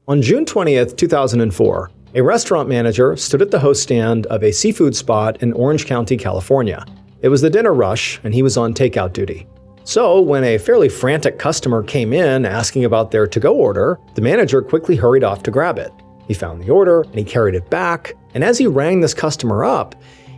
On June 20th, 2004, a restaurant manager stood at the host stand of a seafood spot in Orange County, California. It was the dinner rush, and he was on takeout duty. So, when a fairly frantic customer came in asking about their to-go order, the manager quickly hurried off to grab it. He found the order, and he carried it back, and as he rang this customer up,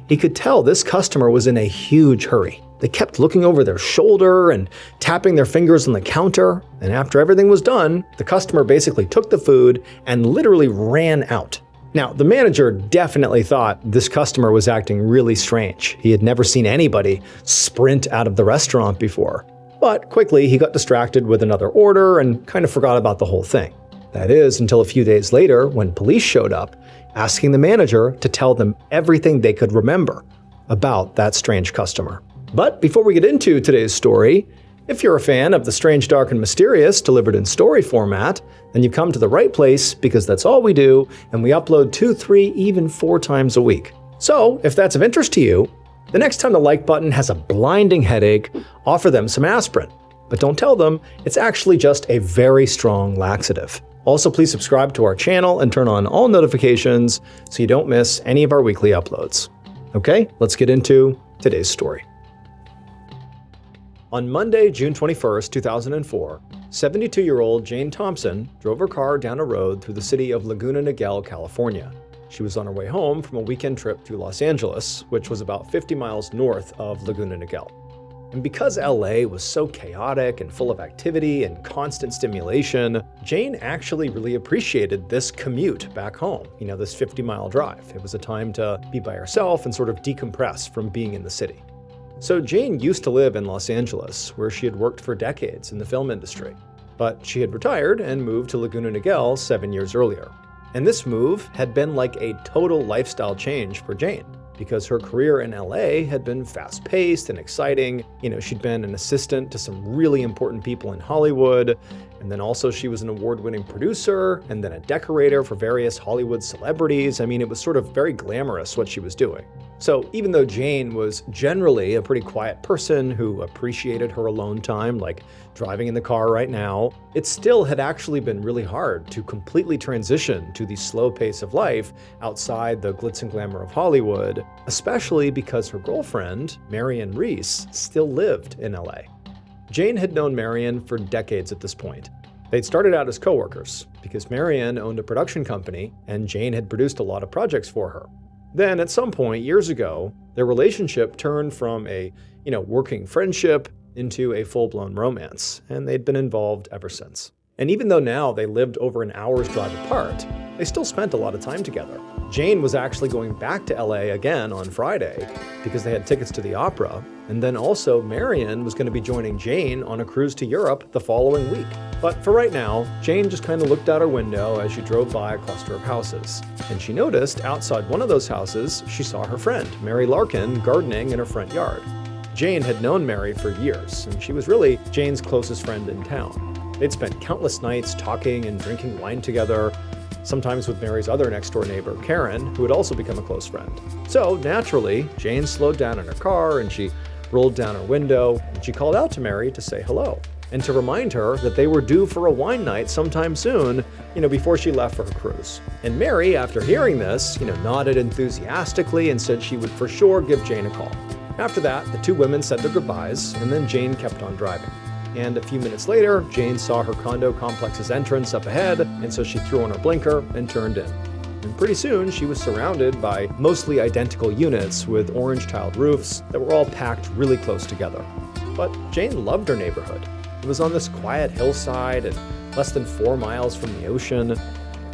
he could tell this customer was in a huge hurry. They kept looking over their shoulder and tapping their fingers on the counter, and after everything was done, the customer basically took the food and literally ran out. Now, the manager definitely thought this customer was acting really strange. He had never seen anybody sprint out of the restaurant before. But quickly, he got distracted with another order and kind of forgot about the whole thing. That is, until a few days later when police showed up, asking the manager to tell them everything they could remember about that strange customer. But before we get into today's story, if you're a fan of the strange, dark, and mysterious delivered in story format, then you've come to the right place because that's all we do, and we upload 2, 3, even 4 times a week. So, if that's of interest to you, the next time the like button has a blinding headache, offer them some aspirin. But don't tell them it's actually just a very strong laxative. Also, please subscribe to our channel and turn on all notifications so you don't miss any of our weekly uploads. Okay, let's get into today's story. On Monday, June 21st, 2004, 72-year-old Jane Thompson drove her car down a road through the city of Laguna Niguel, California. She was on her way home from a weekend trip to Los Angeles, which was about 50 miles north of Laguna Niguel. And because LA was so chaotic and full of activity and constant stimulation, Jane actually really appreciated this commute back home, this 50-mile drive. It was a time to be by herself and sort of decompress from being in the city. So Jane used to live in Los Angeles, where she had worked for decades in the film industry. But she had retired and moved to Laguna Niguel 7 years earlier. And this move had been like a total lifestyle change for Jane, because her career in LA had been fast-paced and exciting. She'd been an assistant to some really important people in Hollywood, and then also she was an award-winning producer, and then a decorator for various Hollywood celebrities. It was sort of very glamorous what she was doing. So even though Jane was generally a pretty quiet person who appreciated her alone time, like driving in the car right now, it still had actually been really hard to completely transition to the slow pace of life outside the glitz and glamour of Hollywood, especially because her girlfriend, Marion Reese, still lived in LA. Jane had known Marion for decades at this point. They'd started out as coworkers because Marion owned a production company and Jane had produced a lot of projects for her. Then at some point years ago, their relationship turned from a, working friendship into a full-blown romance, and they'd been involved ever since. And even though now they lived over an hour's drive apart, they still spent a lot of time together. Jane was actually going back to LA again on Friday because they had tickets to the opera, and then also Marion was going to be joining Jane on a cruise to Europe the following week. But for right now, Jane just kind of looked out her window as she drove by a cluster of houses, and she noticed outside one of those houses, she saw her friend, Mary Larkin, gardening in her front yard. Jane had known Mary for years, and she was really Jane's closest friend in town. They'd spent countless nights talking and drinking wine together, sometimes with Mary's other next-door neighbor, Karen, who had also become a close friend. So, naturally, Jane slowed down in her car and she rolled down her window and she called out to Mary to say hello and to remind her that they were due for a wine night sometime soon, before she left for her cruise. And Mary, after hearing this, nodded enthusiastically and said she would for sure give Jane a call. After that, the two women said their goodbyes and then Jane kept on driving. And a few minutes later, Jane saw her condo complex's entrance up ahead, and so she threw on her blinker and turned in. And pretty soon, she was surrounded by mostly identical units with orange-tiled roofs that were all packed really close together. But Jane loved her neighborhood. It was on this quiet hillside and less than 4 miles from the ocean,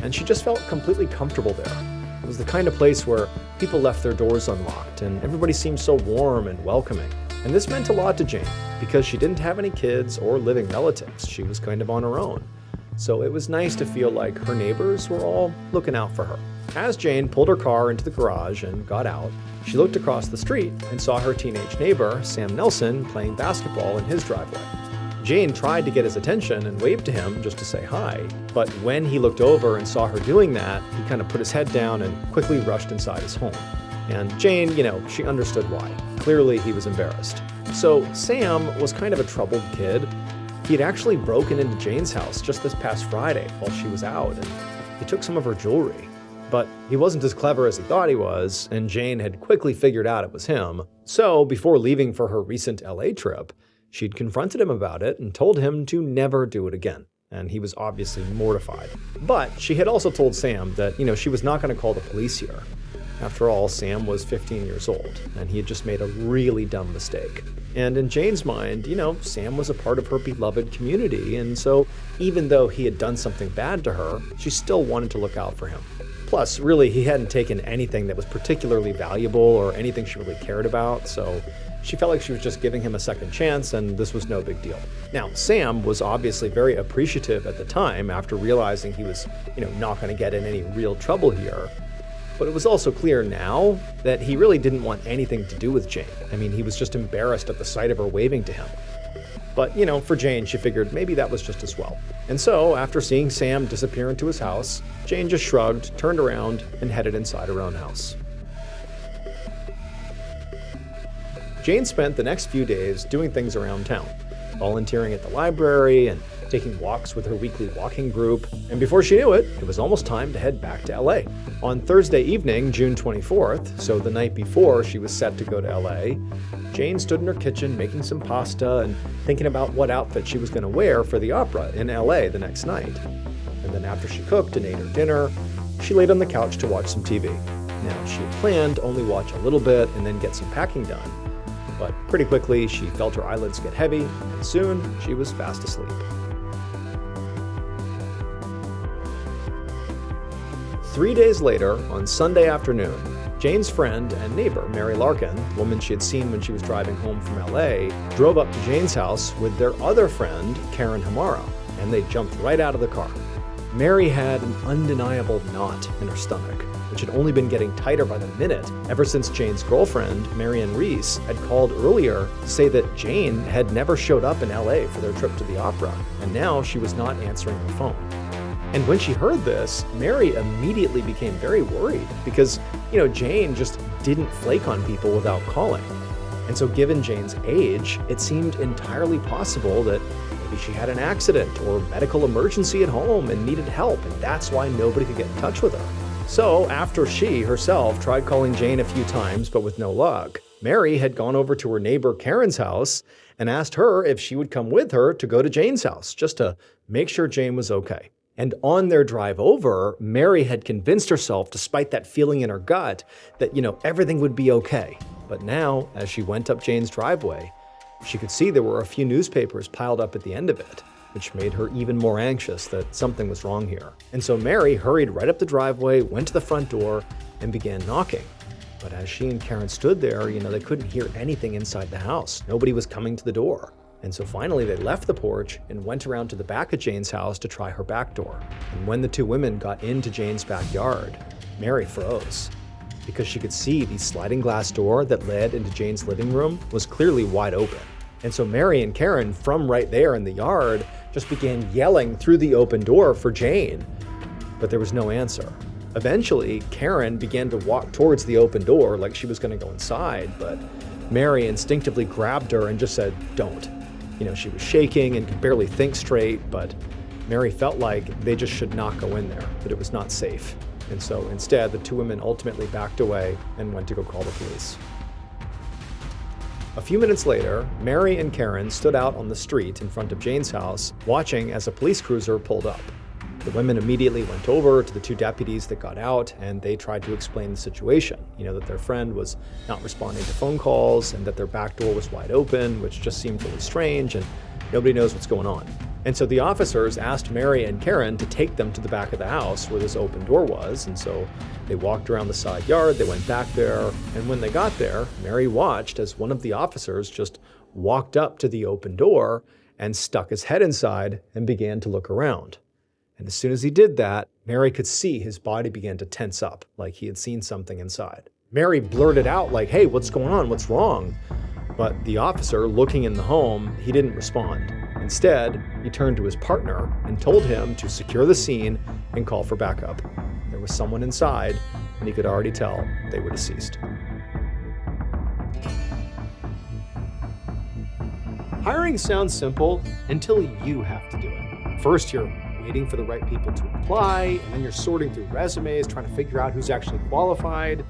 and she just felt completely comfortable there. It was the kind of place where people left their doors unlocked, and everybody seemed so warm and welcoming. And this meant a lot to Jane, because she didn't have any kids or living relatives. She was kind of on her own. So it was nice to feel like her neighbors were all looking out for her. As Jane pulled her car into the garage and got out, she looked across the street and saw her teenage neighbor, Sam Nelson, playing basketball in his driveway. Jane tried to get his attention and waved to him just to say hi, but when he looked over and saw her doing that, he kind of put his head down and quickly rushed inside his home. And Jane, she understood why. Clearly he was embarrassed. So Sam was kind of a troubled kid, He had actually broken into Jane's house just this past Friday while she was out, and he took some of her jewelry. But he wasn't as clever as he thought he was, and Jane had quickly figured out it was him. So, before leaving for her recent LA trip, she'd confronted him about it and told him to never do it again. And he was obviously mortified. But she had also told Sam that, she was not going to call the police here. After all, Sam was 15 years old, and he had just made a really dumb mistake. And in Jane's mind, Sam was a part of her beloved community, and so even though he had done something bad to her, she still wanted to look out for him. Plus, really, he hadn't taken anything that was particularly valuable or anything she really cared about, so she felt like she was just giving him a second chance, and this was no big deal. Now, Sam was obviously very appreciative at the time after realizing he was, not going to get in any real trouble here. But it was also clear now that he really didn't want anything to do with Jane. I mean, he was just embarrassed at the sight of her waving to him. But, for Jane, she figured maybe that was just as well. And so, after seeing Sam disappear into his house, Jane just shrugged, turned around, and headed inside her own house. Jane spent the next few days doing things around town, volunteering at the library and taking walks with her weekly walking group, and before she knew it, it was almost time to head back to LA. On Thursday evening, June 24th, so the night before she was set to go to LA, Jane stood in her kitchen making some pasta and thinking about what outfit she was going to wear for the opera in LA the next night. And then after she cooked and ate her dinner, she laid on the couch to watch some TV. Now, she had planned to only watch a little bit and then get some packing done. But pretty quickly, she felt her eyelids get heavy, and soon she was fast asleep. 3 days later, on Sunday afternoon, Jane's friend and neighbor, Mary Larkin, the woman she had seen when she was driving home from LA, drove up to Jane's house with their other friend, Karen Hamara, and they jumped right out of the car. Mary had an undeniable knot in her stomach, which had only been getting tighter by the minute ever since Jane's girlfriend, Marion Reese, had called earlier to say that Jane had never showed up in LA for their trip to the opera, and now she was not answering her phone. And when she heard this, Mary immediately became very worried because, Jane just didn't flake on people without calling. And so given Jane's age, it seemed entirely possible that maybe she had an accident or medical emergency at home and needed help, and that's why nobody could get in touch with her. So after she herself tried calling Jane a few times, but with no luck, Mary had gone over to her neighbor Karen's house and asked her if she would come with her to go to Jane's house, just to make sure Jane was okay. And on their drive over, Mary had convinced herself, despite that feeling in her gut, that, everything would be okay. But now, as she went up Jane's driveway, she could see there were a few newspapers piled up at the end of it, which made her even more anxious that something was wrong here. And so Mary hurried right up the driveway, went to the front door, and began knocking. But as she and Karen stood there, they couldn't hear anything inside the house. Nobody was coming to the door. And so finally they left the porch and went around to the back of Jane's house to try her back door. And when the two women got into Jane's backyard, Mary froze, because she could see the sliding glass door that led into Jane's living room was clearly wide open. And so Mary and Karen, from right there in the yard, just began yelling through the open door for Jane. But there was no answer. Eventually, Karen began to walk towards the open door like she was going to go inside, but Mary instinctively grabbed her and just said, "Don't." She was shaking and could barely think straight, but Mary felt like they just should not go in there, that it was not safe. And so instead, the two women ultimately backed away and went to go call the police. A few minutes later, Mary and Karen stood out on the street in front of Jane's house, watching as a police cruiser pulled up. The women immediately went over to the two deputies that got out, and they tried to explain the situation. That their friend was not responding to phone calls and that their back door was wide open, which just seemed really strange, and nobody knows what's going on. And so the officers asked Mary and Karen to take them to the back of the house where this open door was, and so they walked around the side yard, they went back there, and when they got there, Mary watched as one of the officers just walked up to the open door and stuck his head inside and began to look around. And as soon as he did that, Mary could see his body began to tense up, like he had seen something inside. Mary blurted out like, "Hey, what's going on? What's wrong?" But the officer, looking in the home, he didn't respond. Instead, he turned to his partner and told him to secure the scene and call for backup. There was someone inside, and he could already tell they were deceased. Hiring sounds simple until you have to do it. First, you're waiting for the right people to apply, and then you're sorting through resumes, trying to figure out who's actually qualified.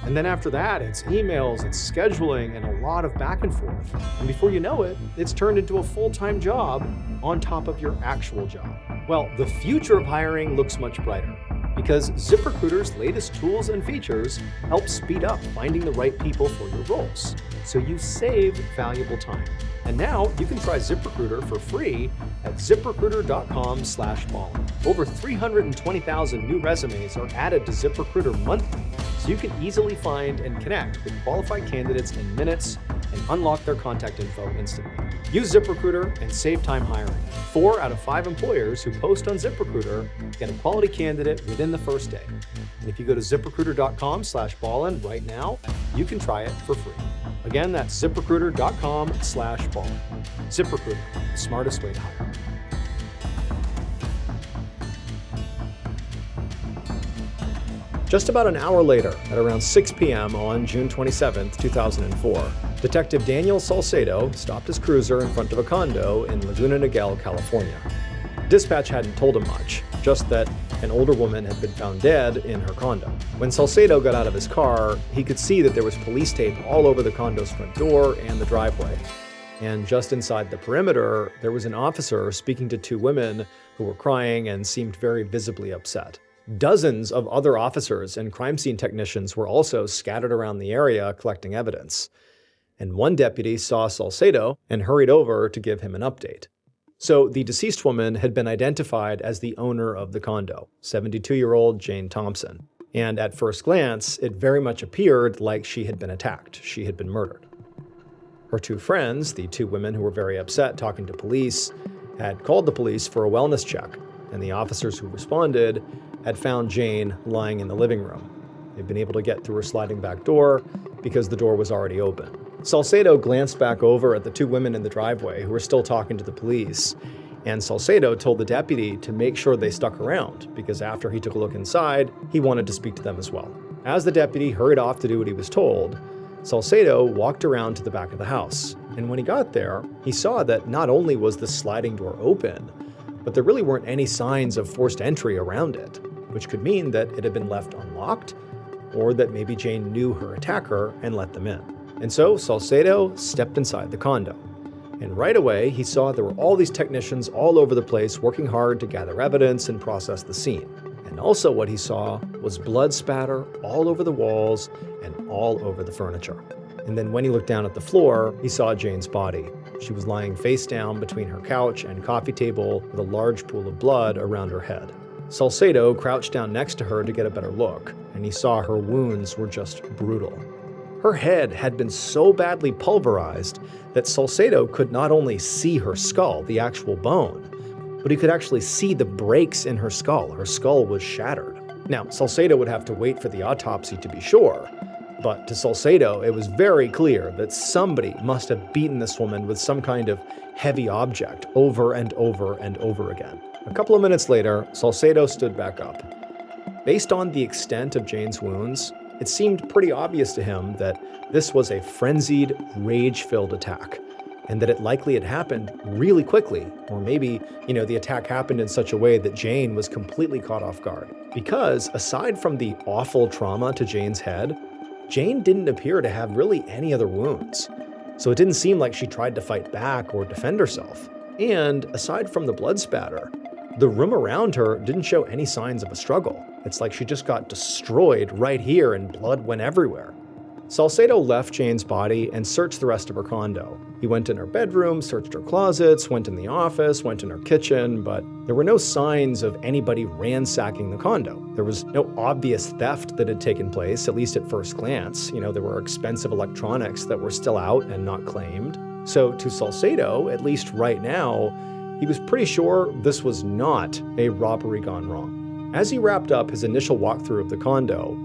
And then after that, it's emails, it's scheduling, and a lot of back and forth. And before you know it, it's turned into a full-time job on top of your actual job. Well, the future of hiring looks much brighter because ZipRecruiter's latest tools and features help speed up finding the right people for your roles, so you save valuable time. And now you can try ZipRecruiter for free at ziprecruiter.com/ballin. Over 320,000 new resumes are added to ZipRecruiter monthly, so you can easily find and connect with qualified candidates in minutes and unlock their contact info instantly. Use ZipRecruiter and save time hiring. 4 out of 5 employers who post on ZipRecruiter get a quality candidate within the first day. And if you go to ziprecruiter.com/ballin right now, you can try it for free. Again, that's ziprecruiter.com/ballin. ZipRecruiter, the smartest way to hire. Just about an hour later, at around 6 p.m. on June 27, 2004, Detective Daniel Salcedo stopped his cruiser in front of a condo in Laguna Niguel, California. Dispatch hadn't told him much, just that an older woman had been found dead in her condo. When Salcedo got out of his car, he could see that there was police tape all over the condo's front door and the driveway. And just inside the perimeter, there was an officer speaking to 2 women who were crying and seemed very visibly upset. Dozens of other officers and crime scene technicians were also scattered around the area collecting evidence. And one deputy saw Salcedo and hurried over to give him an update. So the deceased woman had been identified as the owner of the condo, 72-year-old Jane Thompson. And at first glance, it very much appeared like she had been attacked. She had been murdered. Her 2 friends, the 2 women who were very upset talking to police, had called the police for a wellness check, and the officers who responded had found Jane lying in the living room. They'd been able to get through her sliding back door because the door was already open. Salcedo glanced back over at the 2 women in the driveway who were still talking to the police, and Salcedo told the deputy to make sure they stuck around because after he took a look inside, he wanted to speak to them as well. As the deputy hurried off to do what he was told, Salcedo walked around to the back of the house, and when he got there, he saw that not only was the sliding door open, but there really weren't any signs of forced entry around it, which could mean that it had been left unlocked, or that maybe Jane knew her attacker and let them in. And so Salcedo stepped inside the condo. And right away, he saw there were all these technicians all over the place working hard to gather evidence and process the scene. And also what he saw was blood spatter all over the walls and all over the furniture. And then when he looked down at the floor, he saw Jane's body. She was lying face down between her couch and coffee table with a large pool of blood around her head. Salcedo crouched down next to her to get a better look, and he saw her wounds were just brutal. Her head had been so badly pulverized that Salcedo could not only see her skull, the actual bone, but he could actually see the breaks in her skull. Her skull was shattered. Now, Salcedo would have to wait for the autopsy to be sure, but to Salcedo, it was very clear that somebody must have beaten this woman with some kind of heavy object over and over and over again. A couple of minutes later, Salcedo stood back up. Based on the extent of Jane's wounds, it seemed pretty obvious to him that this was a frenzied, rage-filled attack, and that it likely had happened really quickly, or maybe, the attack happened in such a way that Jane was completely caught off guard. Because aside from the awful trauma to Jane's head, Jane didn't appear to have really any other wounds. So it didn't seem like she tried to fight back or defend herself. And aside from the blood spatter, the room around her didn't show any signs of a struggle. It's like she just got destroyed right here and blood went everywhere. Salcedo left Jane's body and searched the rest of her condo. He went in her bedroom, searched her closets, went in the office, went in her kitchen, but there were no signs of anybody ransacking the condo. There was no obvious theft that had taken place, at least at first glance. There were expensive electronics that were still out and not claimed. So to Salcedo, at least right now, he was pretty sure this was not a robbery gone wrong. As he wrapped up his initial walkthrough of the condo,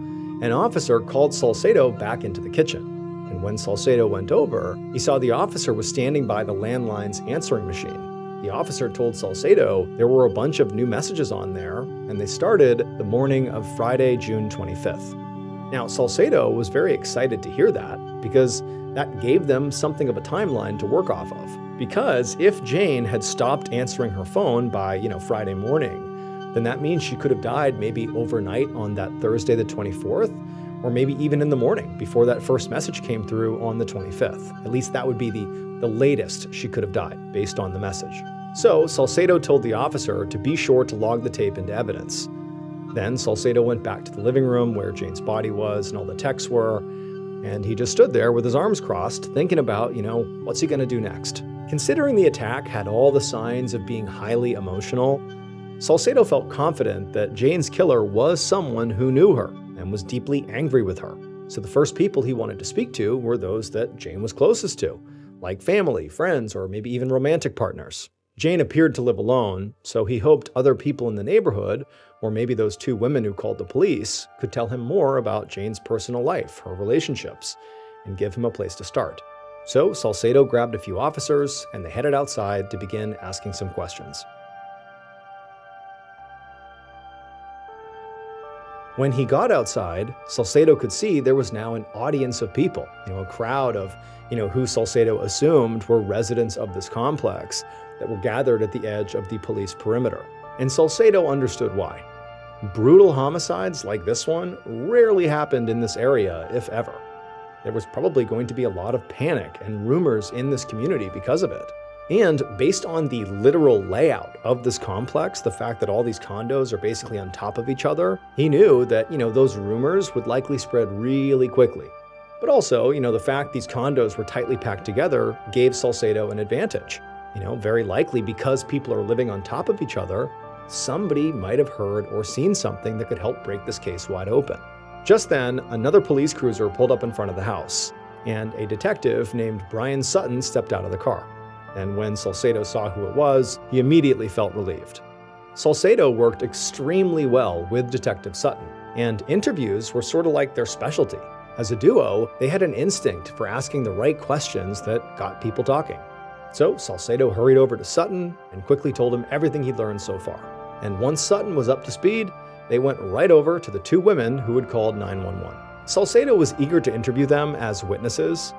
an officer called Salcedo back into the kitchen. And when Salcedo went over, he saw the officer was standing by the landline's answering machine. The officer told Salcedo there were a bunch of new messages on there, and they started the morning of Friday, June 25th. Now, Salcedo was very excited to hear that because that gave them something of a timeline to work off of. Because if Jane had stopped answering her phone by, Friday morning, then that means she could have died maybe overnight on that Thursday the 24th, or maybe even in the morning before that first message came through on the 25th. At least that would be the latest she could have died based on the message. So Salcedo told the officer to be sure to log the tape into evidence. Then Salcedo went back to the living room where Jane's body was and all the texts were, and he just stood there with his arms crossed, thinking about, what's he going to do next? Considering the attack had all the signs of being highly emotional, Salcedo felt confident that Jane's killer was someone who knew her and was deeply angry with her. So the first people he wanted to speak to were those that Jane was closest to, like family, friends, or maybe even romantic partners. Jane appeared to live alone, so he hoped other people in the neighborhood, or maybe those two women who called the police, could tell him more about Jane's personal life, her relationships, and give him a place to start. So Salcedo grabbed a few officers, and they headed outside to begin asking some questions. When he got outside, Salcedo could see there was now an audience of people, a crowd of, who Salcedo assumed were residents of this complex that were gathered at the edge of the police perimeter. And Salcedo understood why. Brutal homicides like this one rarely happened in this area, if ever. There was probably going to be a lot of panic and rumors in this community because of it. And based on the literal layout of this complex, the fact that all these condos are basically on top of each other, he knew that, those rumors would likely spread really quickly. But also, the fact these condos were tightly packed together gave Salcedo an advantage. Very likely because people are living on top of each other, somebody might have heard or seen something that could help break this case wide open. Just then, another police cruiser pulled up in front of the house, and a detective named Brian Sutton stepped out of the car. And when Salcedo saw who it was, he immediately felt relieved. Salcedo worked extremely well with Detective Sutton, and interviews were sort of like their specialty. As a duo, they had an instinct for asking the right questions that got people talking. So Salcedo hurried over to Sutton and quickly told him everything he'd learned so far. And once Sutton was up to speed, they went right over to the two women who had called 911. Salcedo was eager to interview them as witnesses,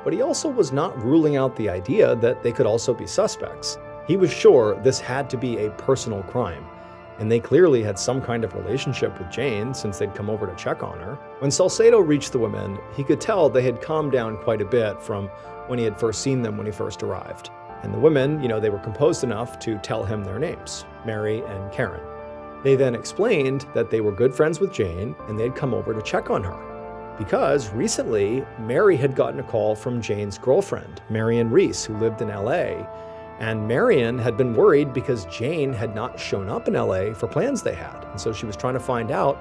but he also was not ruling out the idea that they could also be suspects. He was sure this had to be a personal crime, and they clearly had some kind of relationship with Jane since they'd come over to check on her. When Salcedo reached the women, he could tell they had calmed down quite a bit from when he had first seen them when he first arrived. And the women, they were composed enough to tell him their names, Mary and Karen. They then explained that they were good friends with Jane and they'd come over to check on her. Because recently, Mary had gotten a call from Jane's girlfriend, Marion Reese, who lived in LA, and Marion had been worried because Jane had not shown up in LA for plans they had, and so she was trying to find out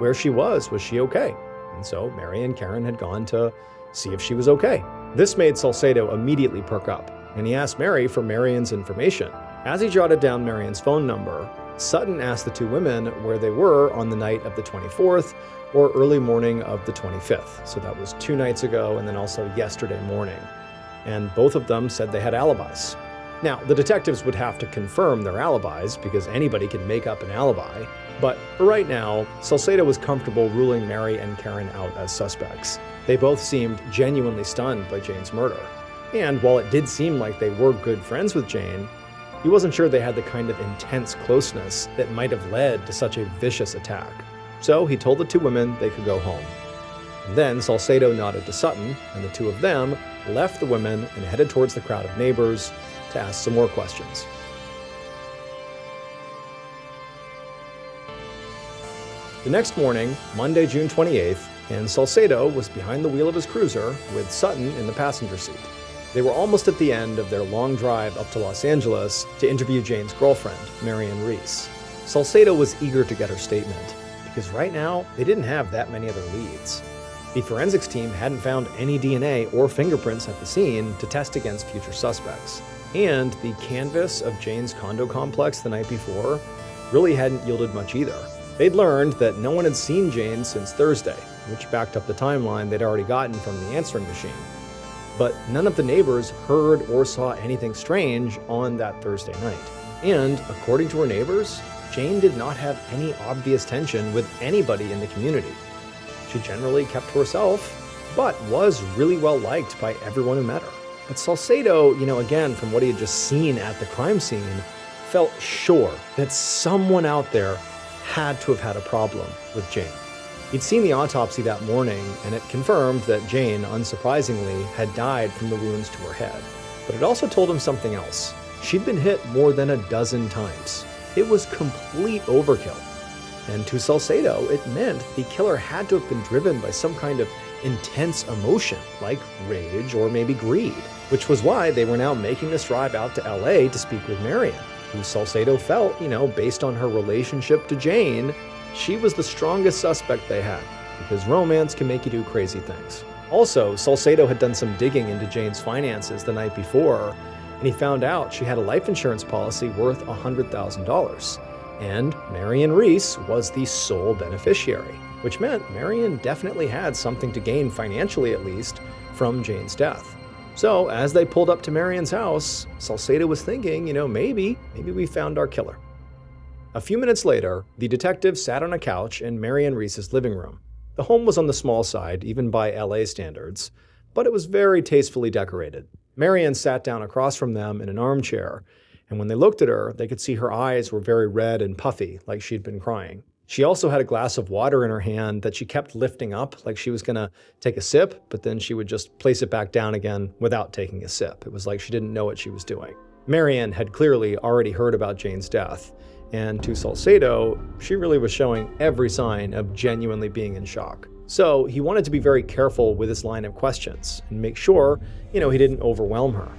where she was she okay? And so Mary and Karen had gone to see if she was okay. This made Salcedo immediately perk up, and he asked Mary for Marion's information. As he jotted down Marion's phone number, Sutton asked the two women where they were on the night of the 24th or early morning of the 25th. So that was 2 nights ago and then also yesterday morning. And both of them said they had alibis. Now, the detectives would have to confirm their alibis because anybody can make up an alibi. But for right now, Salcedo was comfortable ruling Mary and Karen out as suspects. They both seemed genuinely stunned by Jane's murder. And while it did seem like they were good friends with Jane, he wasn't sure they had the kind of intense closeness that might have led to such a vicious attack. So he told the two women they could go home. And then Salcedo nodded to Sutton, and the two of them left the women and headed towards the crowd of neighbors to ask some more questions. The next morning, Monday, June 28th, and Salcedo was behind the wheel of his cruiser with Sutton in the passenger seat. They were almost at the end of their long drive up to Los Angeles to interview Jane's girlfriend, Marion Reese. Salcedo was eager to get her statement, because right now, they didn't have that many other leads. The forensics team hadn't found any DNA or fingerprints at the scene to test against future suspects. And the canvas of Jane's condo complex the night before really hadn't yielded much either. They'd learned that no one had seen Jane since Thursday, which backed up the timeline they'd already gotten from the answering machine. But none of the neighbors heard or saw anything strange on that Thursday night. And according to her neighbors, Jane did not have any obvious tension with anybody in the community. She generally kept to herself, but was really well liked by everyone who met her. But Salcedo, again, from what he had just seen at the crime scene, felt sure that someone out there had to have had a problem with Jane. He'd seen the autopsy that morning, and it confirmed that Jane, unsurprisingly, had died from the wounds to her head. But it also told him something else. She'd been hit more than a dozen times. It was complete overkill. And to Salcedo, it meant the killer had to have been driven by some kind of intense emotion, like rage or maybe greed, which was why they were now making this drive out to LA to speak with Marion, who Salcedo felt, based on her relationship to Jane, she was the strongest suspect they had, because romance can make you do crazy things. Also, Salcedo had done some digging into Jane's finances the night before, and he found out she had a life insurance policy worth $100,000. And Marion Reese was the sole beneficiary, which meant Marion definitely had something to gain financially, at least, from Jane's death. So as they pulled up to Marion's house, Salcedo was thinking, maybe we found our killer. A few minutes later, the detective sat on a couch in Marion Reese's living room. The home was on the small side, even by LA standards, but it was very tastefully decorated. Marion sat down across from them in an armchair, and when they looked at her, they could see her eyes were very red and puffy, like she'd been crying. She also had a glass of water in her hand that she kept lifting up, like she was going to take a sip, but then she would just place it back down again without taking a sip. It was like she didn't know what she was doing. Marion had clearly already heard about Jane's death, and to Salcedo, she really was showing every sign of genuinely being in shock. So he wanted to be very careful with his line of questions and make sure, he didn't overwhelm her.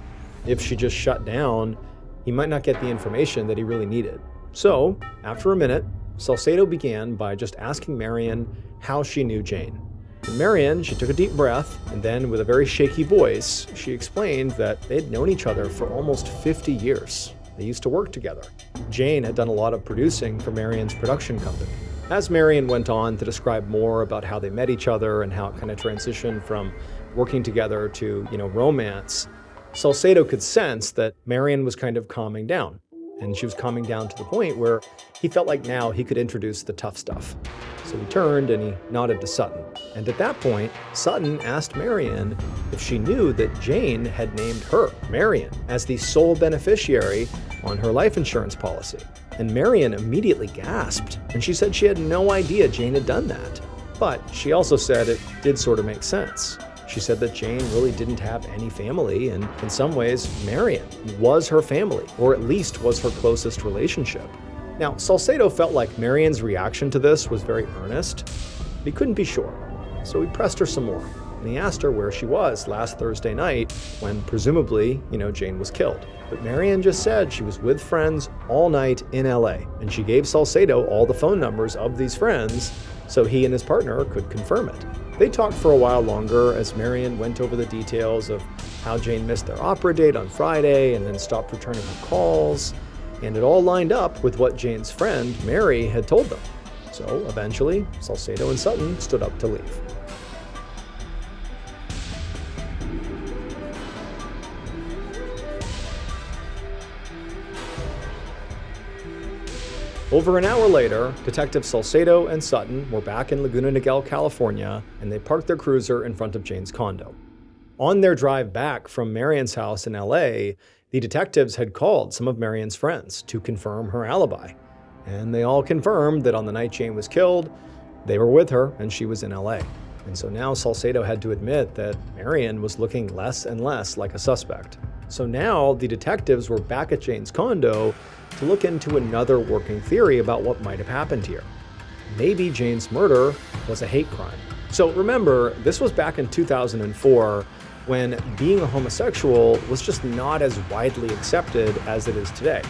If she just shut down, he might not get the information that he really needed. So, after a minute, Salcedo began by just asking Marion how she knew Jane. And Marion, she took a deep breath, and then with a very shaky voice, she explained that they'd known each other for almost 50 years. They used to work together. Jane had done a lot of producing for Marion's production company. As Marion went on to describe more about how they met each other and how it kind of transitioned from working together to, romance, Salcedo could sense that Marion was kind of calming down. And she was calming down to the point where he felt like now he could introduce the tough stuff. So he turned and he nodded to Sutton. And at that point, Sutton asked Marion if she knew that Jane had named her, Marion, as the sole beneficiary on her life insurance policy. And Marion immediately gasped, and she said she had no idea Jane had done that. But she also said it did sort of make sense. She said that Jane really didn't have any family, and in some ways, Marion was her family, or at least was her closest relationship. Now, Salcedo felt like Marion's reaction to this was very earnest, but he couldn't be sure. So he pressed her some more, and he asked her where she was last Thursday night when presumably, Jane was killed. But Marion just said she was with friends all night in LA, and she gave Salcedo all the phone numbers of these friends so he and his partner could confirm it. They talked for a while longer as Marion went over the details of how Jane missed their opera date on Friday and then stopped returning her calls, and it all lined up with what Jane's friend, Mary, had told them. So eventually, Salcedo and Sutton stood up to leave. Over an hour later, Detective Salcedo and Sutton were back in Laguna Niguel, California, and they parked their cruiser in front of Jane's condo. On their drive back from Marion's house in LA, the detectives had called some of Marion's friends to confirm her alibi. And they all confirmed that on the night Jane was killed, they were with her and she was in LA. And so now Salcedo had to admit that Marion was looking less and less like a suspect. So now the detectives were back at Jane's condo to look into another working theory about what might have happened here. Maybe Jane's murder was a hate crime. So remember, this was back in 2004 when being a homosexual was just not as widely accepted as it is today.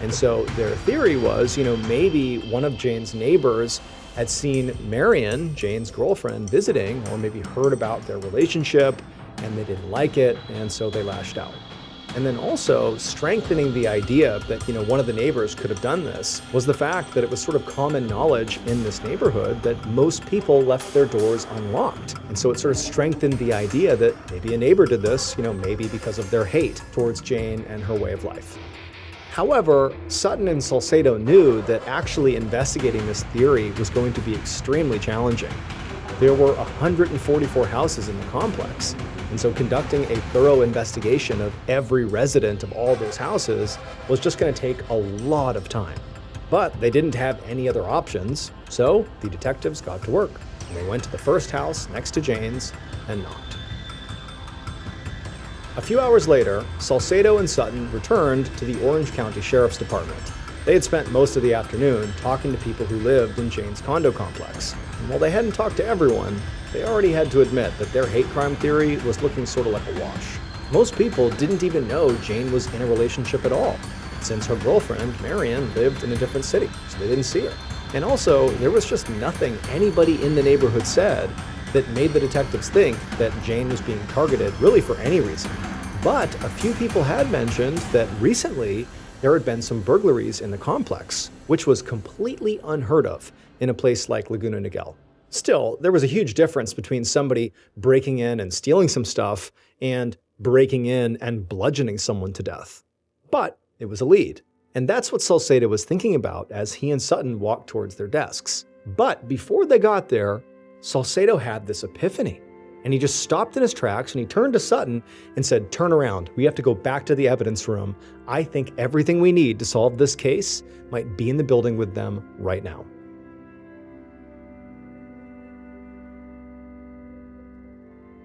And so their theory was, maybe one of Jane's neighbors had seen Marion, Jane's girlfriend, visiting, or maybe heard about their relationship and they didn't like it, and so they lashed out. And then also strengthening the idea that, one of the neighbors could have done this was the fact that it was sort of common knowledge in this neighborhood that most people left their doors unlocked. And so it sort of strengthened the idea that maybe a neighbor did this, maybe because of their hate towards Jane and her way of life. However, Sutton and Salcedo knew that actually investigating this theory was going to be extremely challenging. There were 144 houses in the complex, and so conducting a thorough investigation of every resident of all those houses was just going to take a lot of time. But they didn't have any other options, so the detectives got to work, and they went to the first house next to Jane's and knocked. A few hours later, Salcedo and Sutton returned to the Orange County Sheriff's Department. They had spent most of the afternoon talking to people who lived in Jane's condo complex. And while they hadn't talked to everyone, they already had to admit that their hate crime theory was looking sort of like a wash. Most people didn't even know Jane was in a relationship at all, since her girlfriend, Marion, lived in a different city, so they didn't see her. And also, there was just nothing anybody in the neighborhood said that made the detectives think that Jane was being targeted really for any reason. But a few people had mentioned that recently there had been some burglaries in the complex, which was completely unheard of in a place like Laguna Niguel. Still, there was a huge difference between somebody breaking in and stealing some stuff and breaking in and bludgeoning someone to death. But it was a lead. And that's what Salcedo was thinking about as he and Sutton walked towards their desks. But before they got there, Salcedo had this epiphany. And he just stopped in his tracks and he turned to Sutton and said, "Turn around. We have to go back to the evidence room. I think everything we need to solve this case might be in the building with them right now."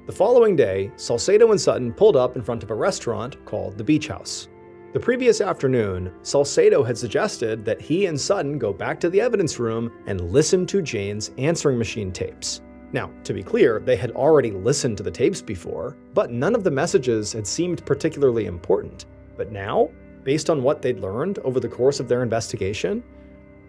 The following day, Salcedo and Sutton pulled up in front of a restaurant called the Beach House. The previous afternoon, Salcedo had suggested that he and Sutton go back to the evidence room and listen to Jane's answering machine tapes. Now, to be clear, they had already listened to the tapes before, but none of the messages had seemed particularly important. But now, based on what they'd learned over the course of their investigation,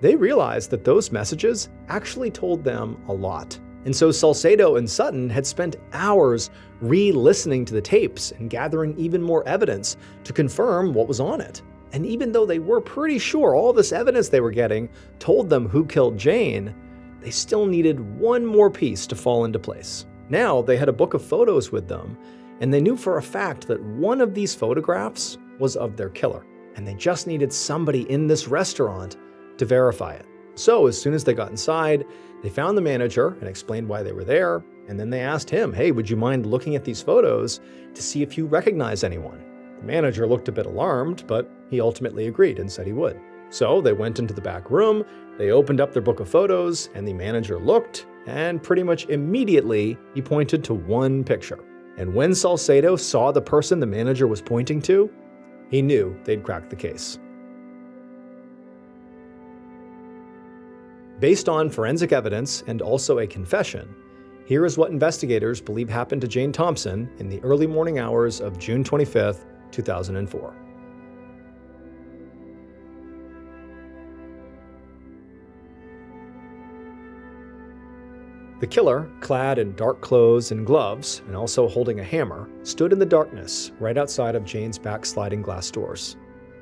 they realized that those messages actually told them a lot. And so Salcedo and Sutton had spent hours re-listening to the tapes and gathering even more evidence to confirm what was on it. And even though they were pretty sure all this evidence they were getting told them who killed Jane, they still needed one more piece to fall into place. Now they had a book of photos with them, and they knew for a fact that one of these photographs was of their killer, and they just needed somebody in this restaurant to verify it. So as soon as they got inside, they found the manager and explained why they were there, and then they asked him, "Hey, would you mind looking at these photos to see if you recognize anyone?" The manager looked a bit alarmed, but he ultimately agreed and said he would. So they went into the back room, they opened up their book of photos, and the manager looked, and pretty much immediately he pointed to one picture. And when Salcedo saw the person the manager was pointing to, he knew they'd cracked the case. Based on forensic evidence and also a confession, here is what investigators believe happened to Jane Thompson in the early morning hours of June 25th, 2004. The killer, clad in dark clothes and gloves, and also holding a hammer, stood in the darkness right outside of Jane's back sliding glass doors.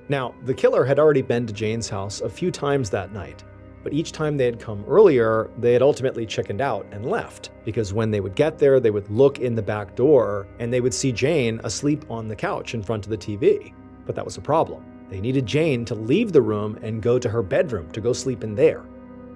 Now, the killer had already been to Jane's house a few times that night, but each time they had come earlier, they had ultimately chickened out and left, because when they would get there, they would look in the back door and they would see Jane asleep on the couch in front of the TV. But that was a problem. They needed Jane to leave the room and go to her bedroom to go sleep in there.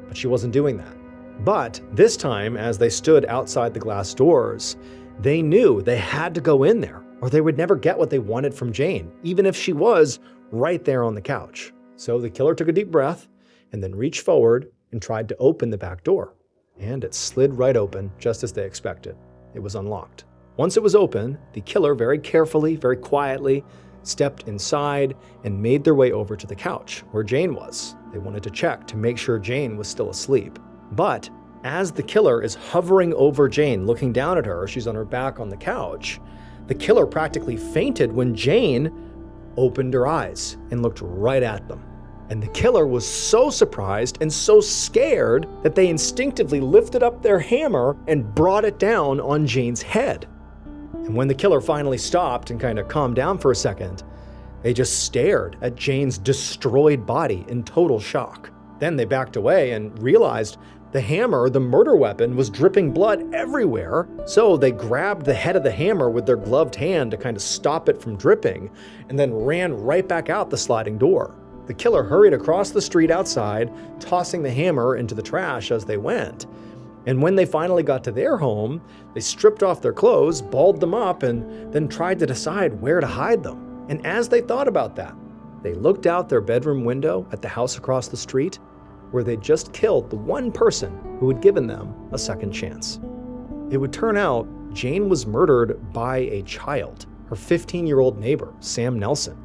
But she wasn't doing that. But this time, as they stood outside the glass doors, they knew they had to go in there, or they would never get what they wanted from Jane, even if she was right there on the couch. So the killer took a deep breath and then reached forward and tried to open the back door. And it slid right open, just as they expected. It was unlocked. Once it was open, the killer very carefully, very quietly, stepped inside and made their way over to the couch where Jane was. They wanted to check to make sure Jane was still asleep. But as the killer is hovering over Jane, looking down at her, she's on her back on the couch, the killer practically fainted when Jane opened her eyes and looked right at them. And the killer was so surprised and so scared that they instinctively lifted up their hammer and brought it down on Jane's head. And when the killer finally stopped and kind of calmed down for a second, they just stared at Jane's destroyed body in total shock. Then they backed away and realized the hammer, the murder weapon, was dripping blood everywhere. So they grabbed the head of the hammer with their gloved hand to kind of stop it from dripping, and then ran right back out the sliding door. The killer hurried across the street outside, tossing the hammer into the trash as they went. And when they finally got to their home, they stripped off their clothes, balled them up, and then tried to decide where to hide them. And as they thought about that, they looked out their bedroom window at the house across the street, where they'd just killed the one person who had given them a second chance. It would turn out Jane was murdered by a child, her 15-year-old neighbor, Sam Nelson.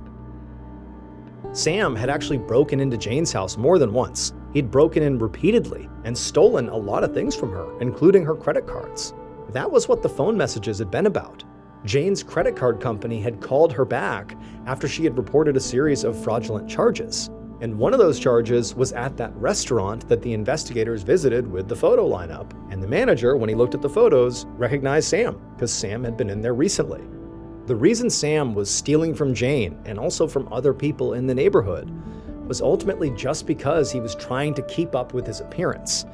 Sam had actually broken into Jane's house more than once. He'd broken in repeatedly and stolen a lot of things from her, including her credit cards. That was what the phone messages had been about. Jane's credit card company had called her back after she had reported a series of fraudulent charges. And one of those charges was at that restaurant that the investigators visited with the photo lineup. And the manager, when he looked at the photos, recognized Sam, because Sam had been in there recently. The reason Sam was stealing from Jane, and also from other people in the neighborhood, was ultimately just because he was trying to keep up with his appearance.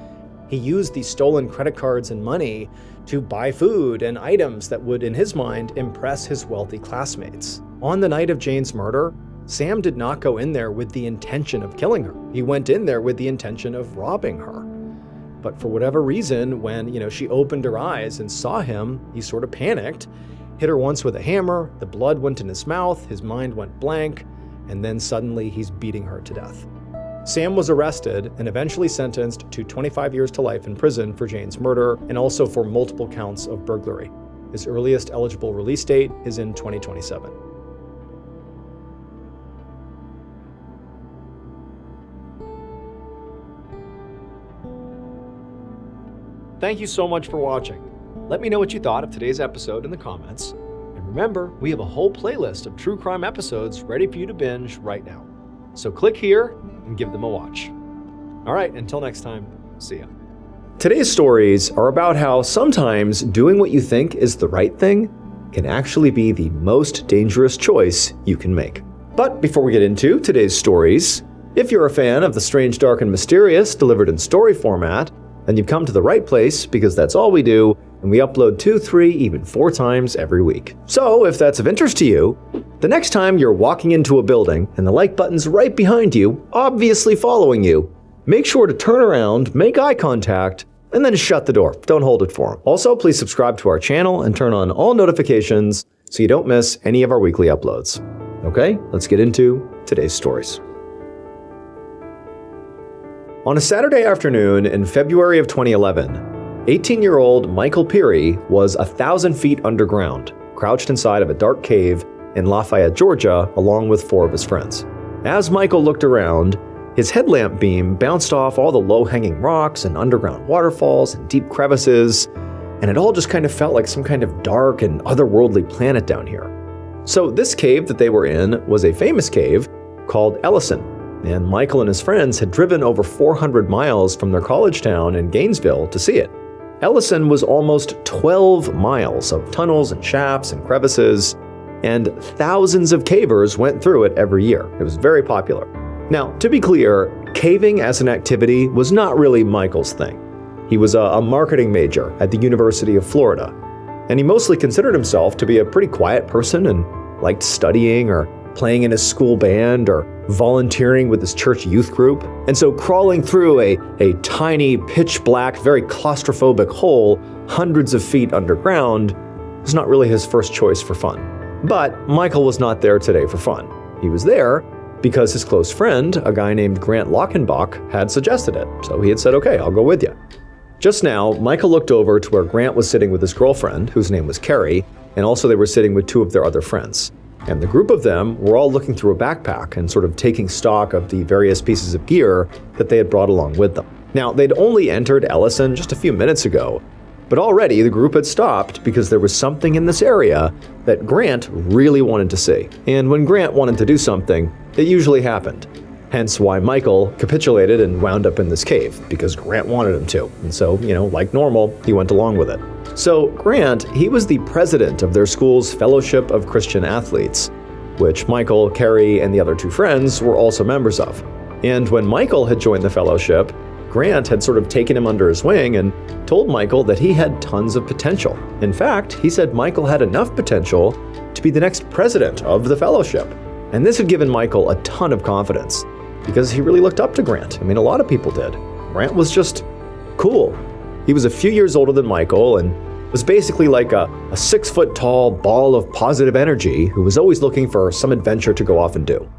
He used these stolen credit cards and money to buy food and items that would, in his mind, impress his wealthy classmates. On the night of Jane's murder, Sam did not go in there with the intention of killing her. He went in there with the intention of robbing her. But for whatever reason, when, she opened her eyes and saw him, he sort of panicked, hit her once with a hammer, the blood went in his mouth, his mind went blank, and then suddenly he's beating her to death. Sam was arrested and eventually sentenced to 25 years to life in prison for Jane's murder and also for multiple counts of burglary. His earliest eligible release date is in 2027. Thank you so much for watching. Let me know what you thought of today's episode in the comments. And remember, we have a whole playlist of true crime episodes ready for you to binge right now. So click here and give them a watch. All right, until next time, see ya. Today's stories are about how sometimes doing what you think is the right thing can actually be the most dangerous choice you can make. But before we get into today's stories, if you're a fan of the strange, dark, and mysterious delivered in story format, then you've come to the right place, because that's all we do, and we upload 2, 3, even 4 times every week. So if that's of interest to you, the next time you're walking into a building and the like button's right behind you, obviously following you, make sure to turn around, make eye contact, and then shut the door. Don't hold it for them. Also, please subscribe to our channel and turn on all notifications so you don't miss any of our weekly uploads. Okay, let's get into today's stories. On a Saturday afternoon in February of 2011, 18-year-old Michael Peary was 1,000 feet underground, crouched inside of a dark cave in Lafayette, Georgia, along with 4 of his friends. As Michael looked around, his headlamp beam bounced off all the low-hanging rocks and underground waterfalls and deep crevices, and it all just kind of felt like some kind of dark and otherworldly planet down here. So this cave that they were in was a famous cave called Ellison, and Michael and his friends had driven over 400 miles from their college town in Gainesville to see it. Ellison was almost 12 miles of tunnels and shafts and crevices, and thousands of cavers went through it every year. It was very popular. Now, to be clear, caving as an activity was not really Michael's thing. He was a marketing major at the University of Florida, and he mostly considered himself to be a pretty quiet person and liked studying or playing in his school band or volunteering with his church youth group. And so crawling through a tiny, pitch black, very claustrophobic hole hundreds of feet underground was not really his first choice for fun. But Michael was not there today for fun. He was there because his close friend, a guy named Grant Lockenbach, had suggested it. So he had said, okay, I'll go with you. Just now, Michael looked over to where Grant was sitting with his girlfriend, whose name was Carrie, and also they were sitting with 2 of their other friends. And the group of them were all looking through a backpack and sort of taking stock of the various pieces of gear that they had brought along with them. Now, they'd only entered Ellison just a few minutes ago, but already the group had stopped because there was something in this area that Grant really wanted to see. And when Grant wanted to do something, it usually happened. Hence why Michael capitulated and wound up in this cave, because Grant wanted him to. And so, like normal, he went along with it. So Grant, he was the president of their school's Fellowship of Christian Athletes, which Michael, Carrie, and the other 2 friends were also members of. And when Michael had joined the fellowship, Grant had sort of taken him under his wing and told Michael that he had tons of potential. In fact, he said Michael had enough potential to be the next president of the fellowship. And this had given Michael a ton of confidence, because he really looked up to Grant. I mean, a lot of people did. Grant was just cool. He was a few years older than Michael and was basically like a 6-foot-tall ball of positive energy who was always looking for some adventure to go off and do.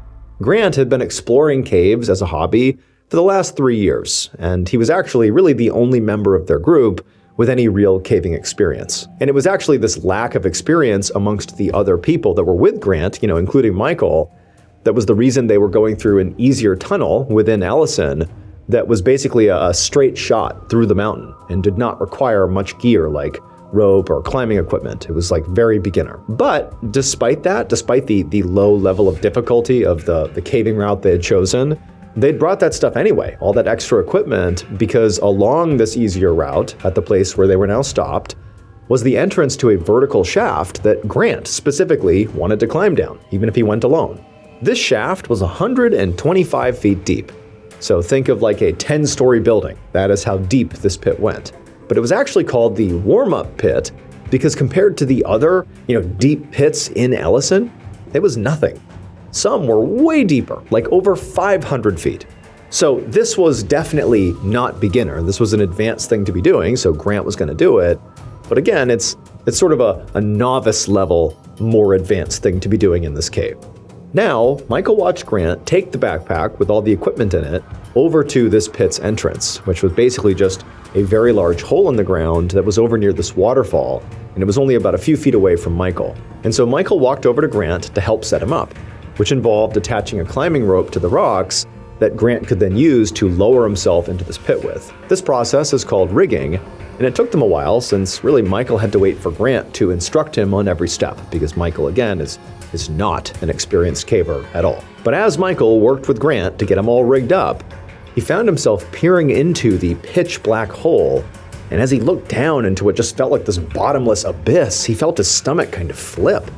Grant had been exploring caves as a hobby for the last 3 years, and he was actually really the only member of their group with any real caving experience. And it was actually this lack of experience amongst the other people that were with Grant, including Michael, that was the reason they were going through an easier tunnel within Allison that was basically a straight shot through the mountain and did not require much gear like rope or climbing equipment. It was like very beginner. But despite that, despite the low level of difficulty of the caving route they had chosen, they'd brought that stuff anyway, all that extra equipment, because along this easier route, at the place where they were now stopped, was the entrance to a vertical shaft that Grant specifically wanted to climb down, even if he went alone. This shaft was 125 feet deep. So think of like a 10-story building. That is how deep this pit went. But it was actually called the warm-up pit because compared to the other, deep pits in Allison, it was nothing. Some were way deeper, like over 500 feet. So this was definitely not beginner. This was an advanced thing to be doing, so Grant was going to do it. But again, it's sort of a novice level, more advanced thing to be doing in this cave. Now, Michael watched Grant take the backpack with all the equipment in it over to this pit's entrance, which was basically just a very large hole in the ground that was over near this waterfall, and it was only about a few feet away from Michael. And so Michael walked over to Grant to help set him up, which involved attaching a climbing rope to the rocks that Grant could then use to lower himself into this pit with. This process is called rigging, and it took them a while since really Michael had to wait for Grant to instruct him on every step, because Michael, again, is not an experienced caver at all. But as Michael worked with Grant to get him all rigged up, he found himself peering into the pitch black hole, and as he looked down into what just felt like this bottomless abyss, he felt his stomach kind of flip.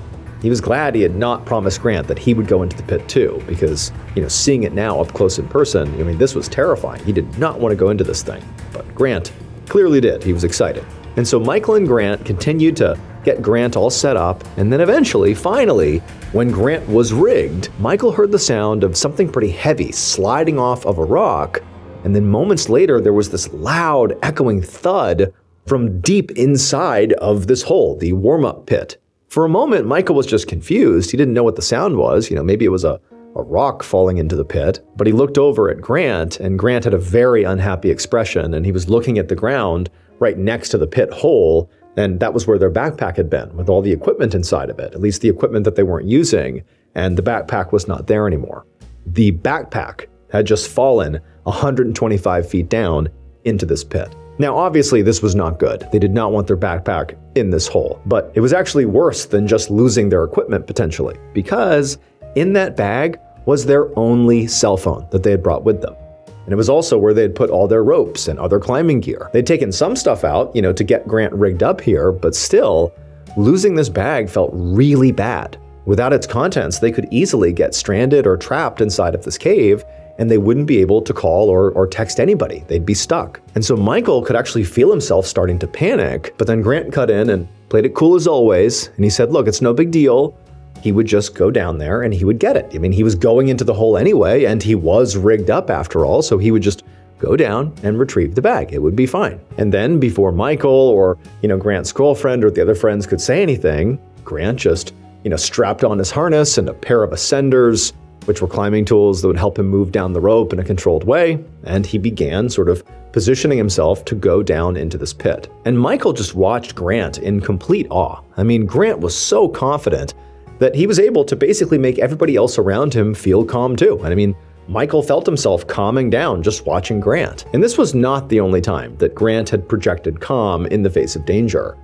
He was glad he had not promised Grant that he would go into the pit too, because, seeing it now up close in person, this was terrifying. He did not want to go into this thing, but Grant clearly did. He was excited. And so Michael and Grant continued to get Grant all set up, and then eventually, finally, when Grant was rigged, Michael heard the sound of something pretty heavy sliding off of a rock, and then moments later there was this loud, echoing thud from deep inside of this hole, the warm-up pit. For a moment, Michael was just confused. He didn't know what the sound was. Maybe it was a rock falling into the pit, but he looked over at Grant, and Grant had a very unhappy expression, and he was looking at the ground right next to the pit hole, and that was where their backpack had been, with all the equipment inside of it, at least the equipment that they weren't using, and the backpack was not there anymore. The backpack had just fallen 125 feet down into this pit. Now, obviously, this was not good. They did not want their backpack in this hole, but it was actually worse than just losing their equipment potentially, because in that bag was their only cell phone that they had brought with them. And it was also where they had put all their ropes and other climbing gear. They'd taken some stuff out, to get Grant rigged up here, but still, losing this bag felt really bad. Without its contents, they could easily get stranded or trapped inside of this cave, and they wouldn't be able to call or text anybody. They'd be stuck. And so Michael could actually feel himself starting to panic, but then Grant cut in and played it cool as always, and he said, look, it's no big deal. He would just go down there and he would get it. He was going into the hole anyway, and he was rigged up after all, so he would just go down and retrieve the bag. It would be fine. And then before Michael or, Grant's girlfriend or the other friends could say anything, Grant just, strapped on his harness and a pair of ascenders, which were climbing tools that would help him move down the rope in a controlled way, and he began sort of positioning himself to go down into this pit. And Michael just watched Grant in complete awe. Grant was so confident that he was able to basically make everybody else around him feel calm too. And Michael felt himself calming down just watching Grant. And this was not the only time that Grant had projected calm in the face of danger.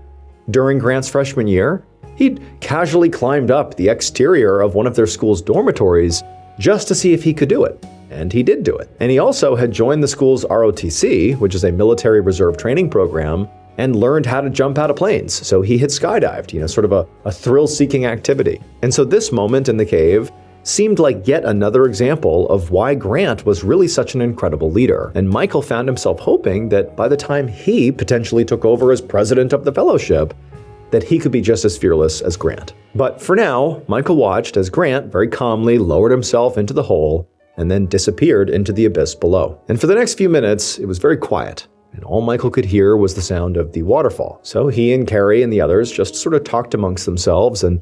During Grant's freshman year, he'd casually climbed up the exterior of one of their school's dormitories just to see if he could do it. And he did do it. And he also had joined the school's ROTC, which is a military reserve training program, and learned how to jump out of planes. So he had skydived, sort of a thrill-seeking activity. And so this moment in the cave seemed like yet another example of why Grant was really such an incredible leader. And Michael found himself hoping that by the time he potentially took over as president of the fellowship, that he could be just as fearless as Grant. But for now, Michael watched as Grant very calmly lowered himself into the hole and then disappeared into the abyss below. And for the next few minutes, it was very quiet. and all Michael could hear was the sound of the waterfall. So he and Carrie and the others just sort of talked amongst themselves and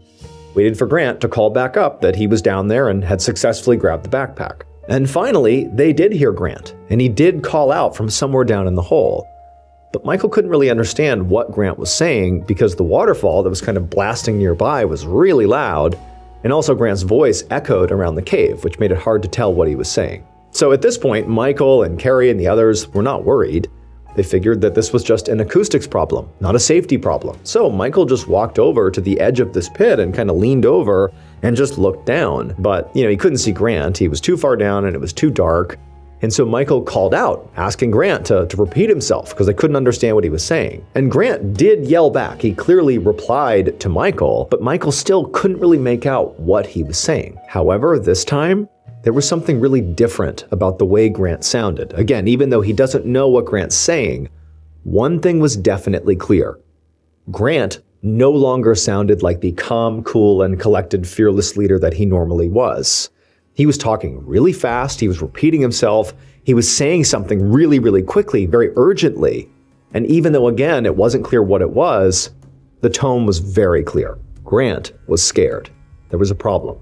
waited for Grant to call back up that he was down there and had successfully grabbed the backpack. And finally, they did hear Grant, and he did call out from somewhere down in the hole. But Michael couldn't really understand what Grant was saying because the waterfall that was kind of blasting nearby was really loud, and also Grant's voice echoed around the cave, which made it hard to tell what he was saying. So at this point, Michael and Carrie and the others were not worried. They figured that this was just an acoustics problem, not a safety problem. So Michael just walked over to the edge of this pit and kind of leaned over and just looked down. But, he couldn't see Grant. He was too far down and it was too dark. And so Michael called out, asking Grant to repeat himself because they couldn't understand what he was saying. And Grant did yell back. He clearly replied to Michael, but Michael still couldn't really make out what he was saying. However, this time, there was something really different about the way Grant sounded. Again, even though he doesn't know what Grant's saying, one thing was definitely clear. Grant no longer sounded like the calm, cool, and collected, fearless leader that he normally was. He was talking really fast, he was repeating himself, he was saying something really, really quickly, very urgently. And even though, again, it wasn't clear what it was, the tone was very clear. Grant was scared. There was a problem.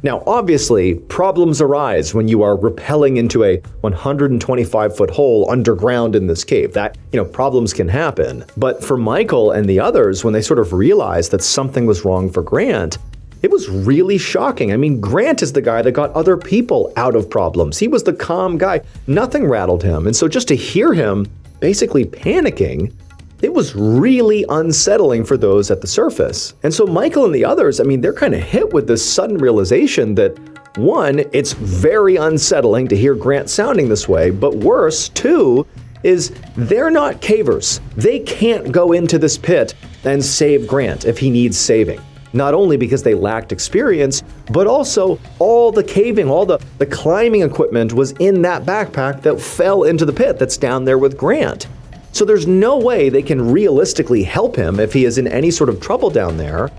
Now, obviously, problems arise when you are rappelling into a 125-foot hole underground in this cave. Problems can happen. But for Michael and the others, when they sort of realized that something was wrong for Grant, it was really shocking. I mean, Grant is the guy that got other people out of problems. He was the calm guy. Nothing rattled him. And so just to hear him basically panicking, it was really unsettling for those at the surface. And so Michael and the others, they're kind of hit with this sudden realization that, one, it's very unsettling to hear Grant sounding this way, but worse, two, is they're not cavers. They can't go into this pit and save Grant if he needs saving. Not only because they lacked experience, but also all the caving, all the climbing equipment was in that backpack that fell into the pit that's down there with Grant. So there's no way they can realistically help him if he is in any sort of trouble down there.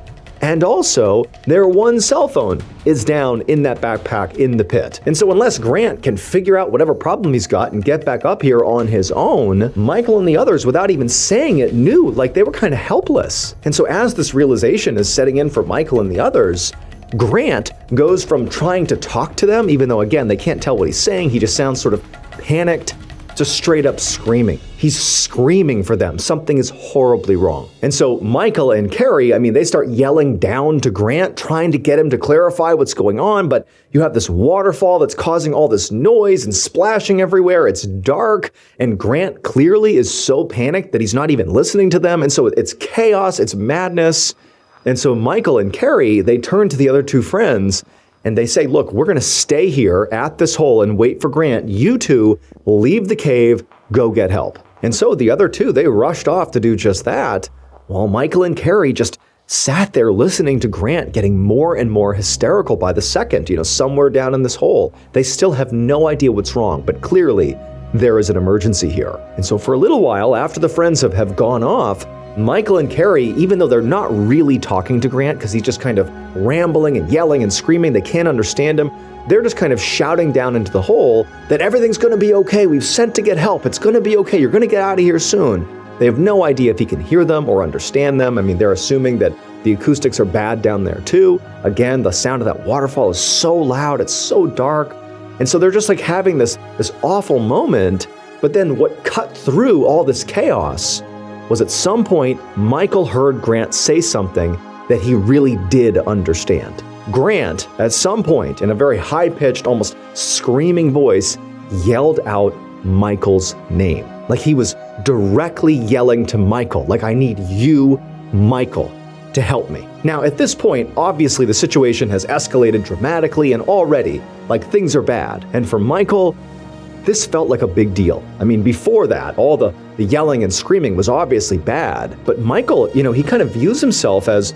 And also, their one cell phone is down in that backpack in the pit. And so unless Grant can figure out whatever problem he's got and get back up here on his own, Michael and the others, without even saying it, knew like they were kind of helpless. And so as this realization is setting in for Michael and the others, Grant goes from trying to talk to them, even though again, they can't tell what he's saying, he just sounds sort of panicked, to straight up screaming. He's screaming for them. Something is horribly wrong. And so Michael and Carrie, they start yelling down to Grant, trying to get him to clarify what's going on, but you have this waterfall that's causing all this noise and splashing everywhere. It's dark, and Grant clearly is so panicked that he's not even listening to them, and so it's chaos, it's madness. And so Michael and Carrie, they turn to the other two friends, and they say, look, we're going to stay here at this hole and wait for Grant. You two leave the cave, go get help. And so the other two, they rushed off to do just that, while Michael and Carrie just sat there listening to Grant getting more and more hysterical by the second, somewhere down in this hole. They still have no idea what's wrong, but clearly there is an emergency here. And so for a little while after the friends have gone off, Michael and Carrie, even though they're not really talking to Grant because he's just kind of rambling and yelling and screaming, they can't understand him, they're just kind of shouting down into the hole that everything's going to be okay, we've sent to get help, it's going to be okay, you're going to get out of here soon. They have no idea if he can hear them or understand them. They're assuming that the acoustics are bad down there too. Again, the sound of that waterfall is so loud, it's so dark. And so they're just like having this awful moment, but then what cut through all this chaos was at some point, Michael heard Grant say something that he really did understand. Grant, at some point, in a very high-pitched, almost screaming voice, yelled out Michael's name. Like he was directly yelling to Michael, like, I need you, Michael, to help me. Now, at this point, obviously the situation has escalated dramatically and already, like, things are bad. And for Michael, this felt like a big deal. Before that, all the yelling and screaming was obviously bad, but Michael, he kind of views himself as,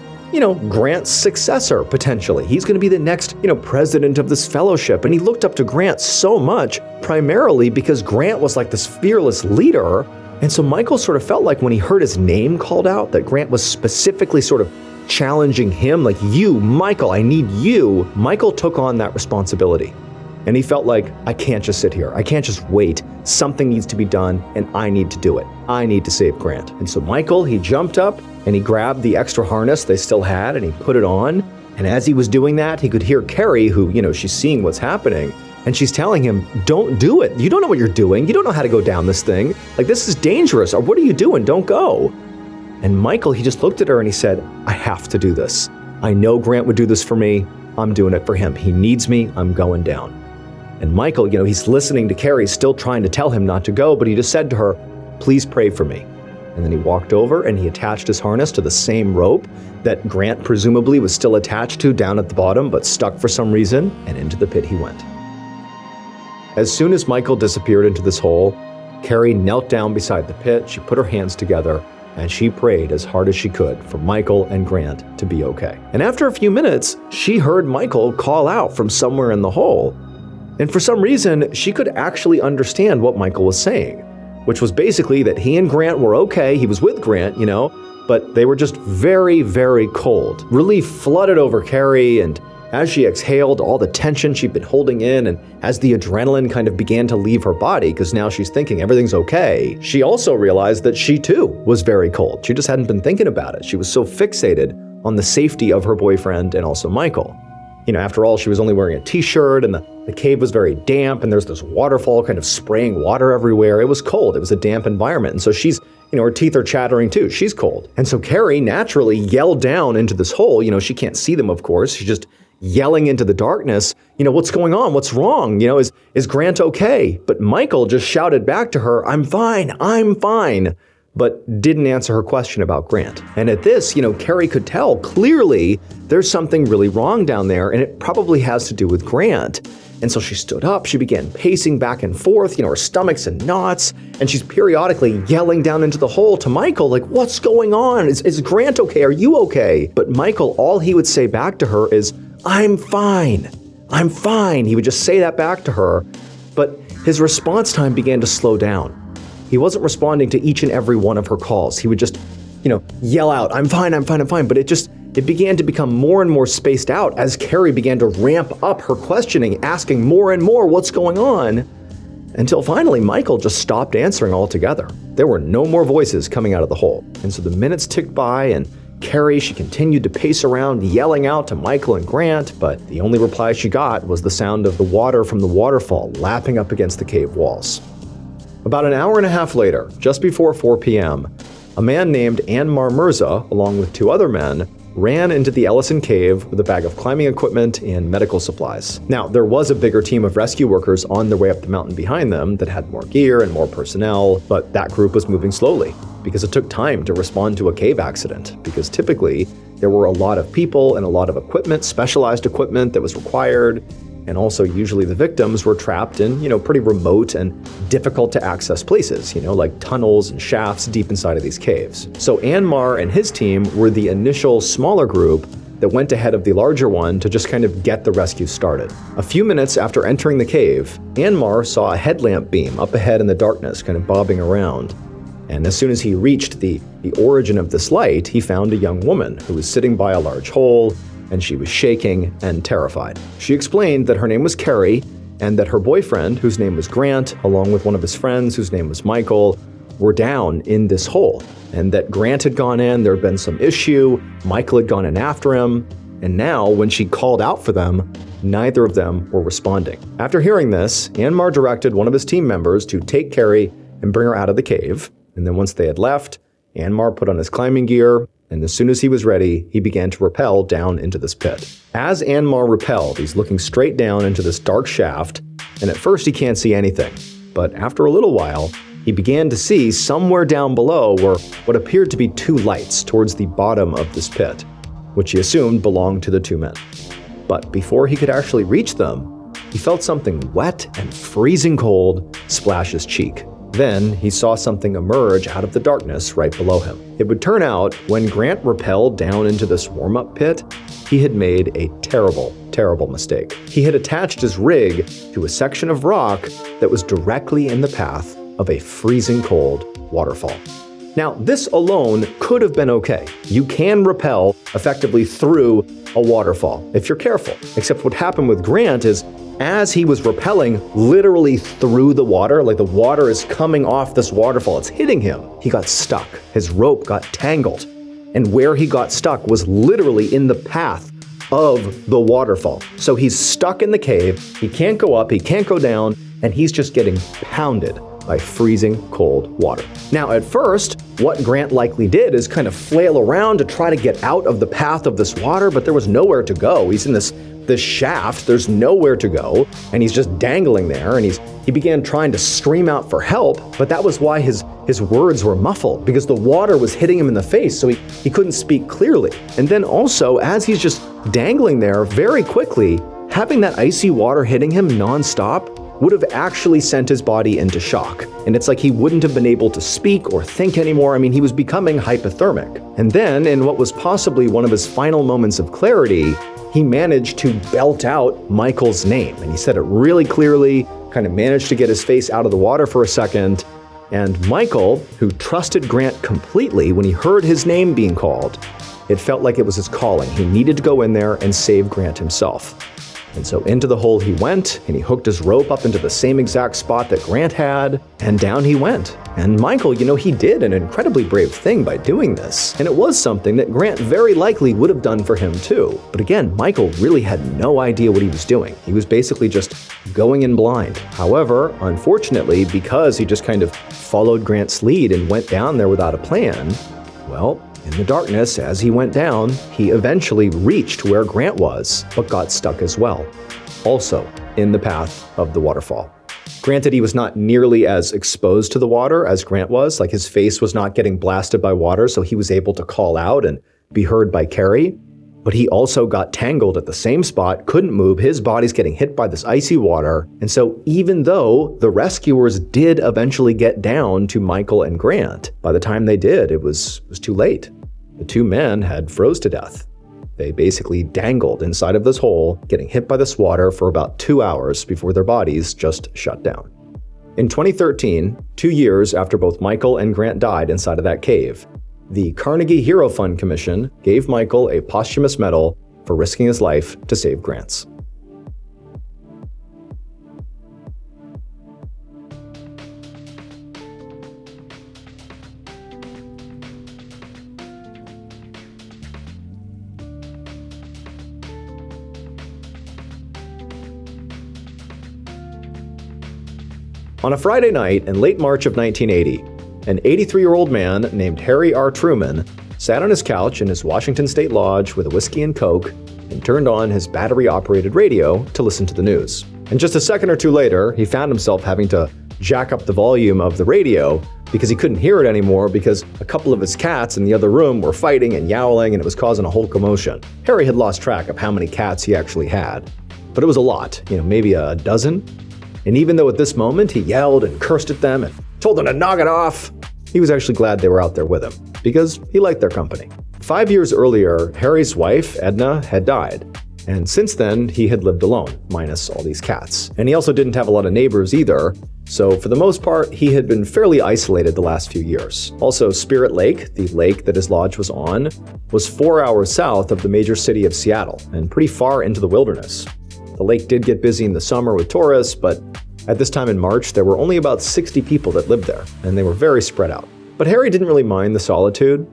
Grant's successor, potentially. He's going to be the next, president of this fellowship, and he looked up to Grant so much, primarily because Grant was like this fearless leader, and so Michael sort of felt like when he heard his name called out, that Grant was specifically sort of challenging him, like, you, Michael, I need you. Michael took on that responsibility. And he felt like, I can't just sit here. I can't just wait. Something needs to be done, and I need to do it. I need to save Grant. And so Michael, he jumped up, and he grabbed the extra harness they still had, and he put it on. And as he was doing that, he could hear Carrie, who, she's seeing what's happening, and she's telling him, don't do it. You don't know what you're doing. You don't know how to go down this thing. Like, this is dangerous. Or what are you doing? Don't go. And Michael, he just looked at her and he said, I have to do this. I know Grant would do this for me. I'm doing it for him. He needs me. I'm going down. And Michael, he's listening to Carrie, still trying to tell him not to go, but he just said to her, please pray for me. And then he walked over and he attached his harness to the same rope that Grant presumably was still attached to down at the bottom, but stuck for some reason, and into the pit he went. As soon as Michael disappeared into this hole, Carrie knelt down beside the pit, she put her hands together, and she prayed as hard as she could for Michael and Grant to be okay. And after a few minutes, she heard Michael call out from somewhere in the hole. And for some reason, she could actually understand what Michael was saying, which was basically that he and Grant were okay. He was with Grant, but they were just very, very cold. Relief flooded over Carrie, and as she exhaled all the tension she'd been holding in, and as the adrenaline kind of began to leave her body, because now she's thinking everything's okay, she also realized that she too was very cold. She just hadn't been thinking about it. She was so fixated on the safety of her boyfriend and also Michael. After all, she was only wearing a t-shirt, and the cave was very damp, and there's this waterfall kind of spraying water everywhere. It was cold. It was a damp environment. And so she's, her teeth are chattering too. She's cold. And so Carrie naturally yelled down into this hole. She can't see them, of course. She's just yelling into the darkness, what's going on? What's wrong? Is Grant okay? But Michael just shouted back to her, I'm fine, but didn't answer her question about Grant. And at this, Carrie could tell clearly there's something really wrong down there, and it probably has to do with Grant. And so she stood up, she began pacing back and forth, her stomach's in knots, and she's periodically yelling down into the hole to Michael, like, what's going on? Is Grant okay? Are you okay? But Michael, all he would say back to her is, I'm fine. He would just say that back to her, but his response time began to slow down. He wasn't responding to each and every one of her calls. He would just, yell out, I'm fine, but it began to become more and more spaced out as Carrie began to ramp up her questioning, asking more and more what's going on, until finally Michael just stopped answering altogether. There were no more voices coming out of the hole. And so the minutes ticked by, and Carrie, she continued to pace around, yelling out to Michael and Grant, but the only reply she got was the sound of the water from the waterfall lapping up against the cave walls. About an hour and a half later, just before 4 p.m., a man named Anmar Mirza, along with 2 other men, ran into the Ellison cave with a bag of climbing equipment and medical supplies. Now, there was a bigger team of rescue workers on their way up the mountain behind them that had more gear and more personnel, but that group was moving slowly because it took time to respond to a cave accident, because typically there were a lot of people and a lot of equipment, specialized equipment that was required, and also usually the victims were trapped in, pretty remote and difficult to access places, like tunnels and shafts deep inside of these caves. So Anmar and his team were the initial smaller group that went ahead of the larger one to just kind of get the rescue started. A few minutes after entering the cave, Anmar saw a headlamp beam up ahead in the darkness, kind of bobbing around. And as soon as he reached the origin of this light, he found a young woman who was sitting by a large hole, and she was shaking and terrified. She explained that her name was Carrie, and that her boyfriend, whose name was Grant, along with one of his friends, whose name was Michael, were down in this hole, and that Grant had gone in, there had been some issue, Michael had gone in after him, and now, when she called out for them, neither of them were responding. After hearing this, Anmar directed one of his team members to take Carrie and bring her out of the cave, and then once they had left, Anmar put on his climbing gear, and as soon as he was ready, he began to rappel down into this pit. As Anmar rappelled, he's looking straight down into this dark shaft, and at first he can't see anything. But after a little while, he began to see somewhere down below were what appeared to be 2 lights towards the bottom of this pit, which he assumed belonged to the 2 men. But before he could actually reach them, he felt something wet and freezing cold splash his cheek. Then he saw something emerge out of the darkness right below him. It would turn out, when Grant rappelled down into this warm-up pit, he had made a terrible, terrible mistake. He had attached his rig to a section of rock that was directly in the path of a freezing cold waterfall. Now, this alone could have been okay. You can rappel effectively through a waterfall if you're careful. Except what happened with Grant is, as he was rappelling literally through the water, like the water is coming off this waterfall, it's hitting him, he got stuck. His rope got tangled. And where he got stuck was literally in the path of the waterfall. So he's stuck in the cave, he can't go up, he can't go down, and he's just getting pounded by freezing cold water. Now, at first, what Grant likely did is kind of flail around to try to get out of the path of this water, but there was nowhere to go. He's in this shaft, there's nowhere to go, and he's just dangling there, and he began trying to scream out for help, but that was why his words were muffled, because the water was hitting him in the face, so he couldn't speak clearly. And then also, as he's just dangling there, very quickly, having that icy water hitting him nonstop would have actually sent his body into shock. And it's like he wouldn't have been able to speak or think anymore. I mean, he was becoming hypothermic. And then, in what was possibly one of his final moments of clarity, he managed to belt out Michael's name. And he said it really clearly, kind of managed to get his face out of the water for a second. And Michael, who trusted Grant completely when he heard his name being called, it felt like it was his calling. He needed to go in there and save Grant himself. And so into the hole he went, and he hooked his rope up into the same exact spot that Grant had, and down he went. And Michael, he did an incredibly brave thing by doing this. And it was something that Grant very likely would have done for him too. But again, Michael really had no idea what he was doing. He was basically just going in blind. However, unfortunately, because he just kind of followed Grant's lead and went down there without a plan, well, in the darkness, as he went down, he eventually reached where Grant was, but got stuck as well, also in the path of the waterfall. Granted, he was not nearly as exposed to the water as Grant was, like his face was not getting blasted by water, so he was able to call out and be heard by Carrie, but he also got tangled at the same spot, couldn't move, his body's getting hit by this icy water, and so even though the rescuers did eventually get down to Michael and Grant, by the time they did, it was too late. The two men had froze to death. They basically dangled inside of this hole, getting hit by this water for about 2 hours before their bodies just shut down. In 2013, 2 years after both Michael and Grant died inside of that cave, the Carnegie Hero Fund Commission gave Michael a posthumous medal for risking his life to save Grant's. On a Friday night in late March of 1980, an 83-year-old man named Harry R. Truman sat on his couch in his Washington State Lodge with a whiskey and Coke and turned on his battery-operated radio to listen to the news. And just a second or two later, he found himself having to jack up the volume of the radio because he couldn't hear it anymore because a couple of his cats in the other room were fighting and yowling and it was causing a whole commotion. Harry had lost track of how many cats he actually had, but it was a lot, maybe a dozen. And even though at this moment he yelled and cursed at them and told them to knock it off, he was actually glad they were out there with him, because he liked their company. 5 years earlier, Harry's wife, Edna, had died. And since then, he had lived alone, minus all these cats. And he also didn't have a lot of neighbors either, so for the most part, he had been fairly isolated the last few years. Also, Spirit Lake, the lake that his lodge was on, was 4 hours south of the major city of Seattle, and pretty far into the wilderness. The lake did get busy in the summer with tourists, but at this time in March, there were only about 60 people that lived there, and they were very spread out. But Harry didn't really mind the solitude.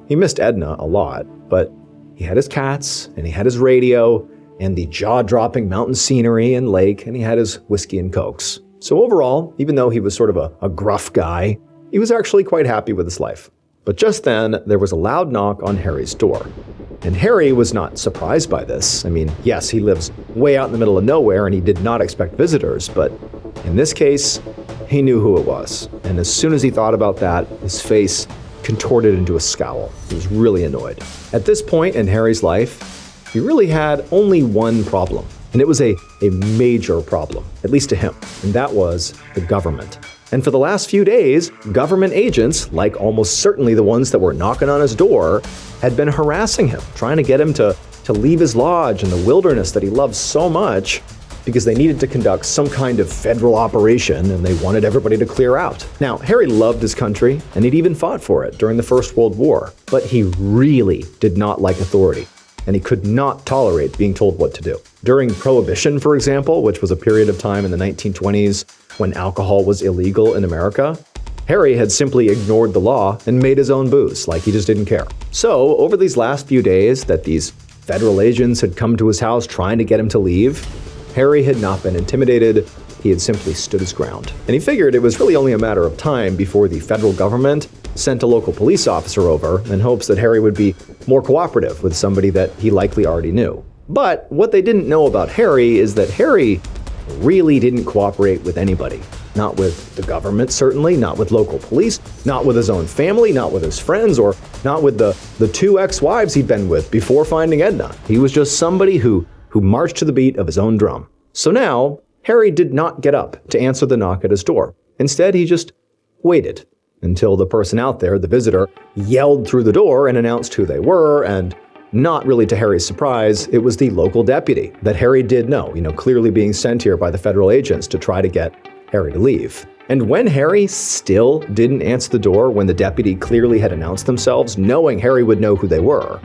He missed Edna a lot, but he had his cats, and he had his radio, and the jaw-dropping mountain scenery and lake, and he had his whiskey and Cokes. So overall, even though he was sort of a gruff guy, he was actually quite happy with his life. But just then, there was a loud knock on Harry's door. And Harry was not surprised by this. I mean, yes, he lives way out in the middle of nowhere and he did not expect visitors, but in this case, he knew who it was. And as soon as he thought about that, his face contorted into a scowl. He was really annoyed. At this point in Harry's life, he really had only one problem. And it was a major problem, at least to him, and that was the government. And for the last few days, government agents, like almost certainly the ones that were knocking on his door, had been harassing him, trying to get him to leave his lodge in the wilderness that he loves so much, because they needed to conduct some kind of federal operation and they wanted everybody to clear out. Now, Harry loved his country and he'd even fought for it during the First World War, but he really did not like authority, and he could not tolerate being told what to do. During Prohibition, for example, which was a period of time in the 1920s when alcohol was illegal in America, Harry had simply ignored the law and made his own booze, like he just didn't care. So, over these last few days that these federal agents had come to his house trying to get him to leave, Harry had not been intimidated. He had simply stood his ground. And he figured it was really only a matter of time before the federal government sent a local police officer over in hopes that Harry would be more cooperative with somebody that he likely already knew. But what they didn't know about Harry is that Harry really didn't cooperate with anybody. Not with the government, certainly, not with local police, not with his own family, not with his friends, or not with the two ex-wives he'd been with before finding Edna. He was just somebody who marched to the beat of his own drum. So now, Harry did not get up to answer the knock at his door. Instead, he just waited until the person out there, the visitor, yelled through the door and announced who they were, and not really to Harry's surprise, it was the local deputy that Harry did know, clearly being sent here by the federal agents to try to get Harry to leave. And when Harry still didn't answer the door when the deputy clearly had announced themselves, knowing Harry would know who they were,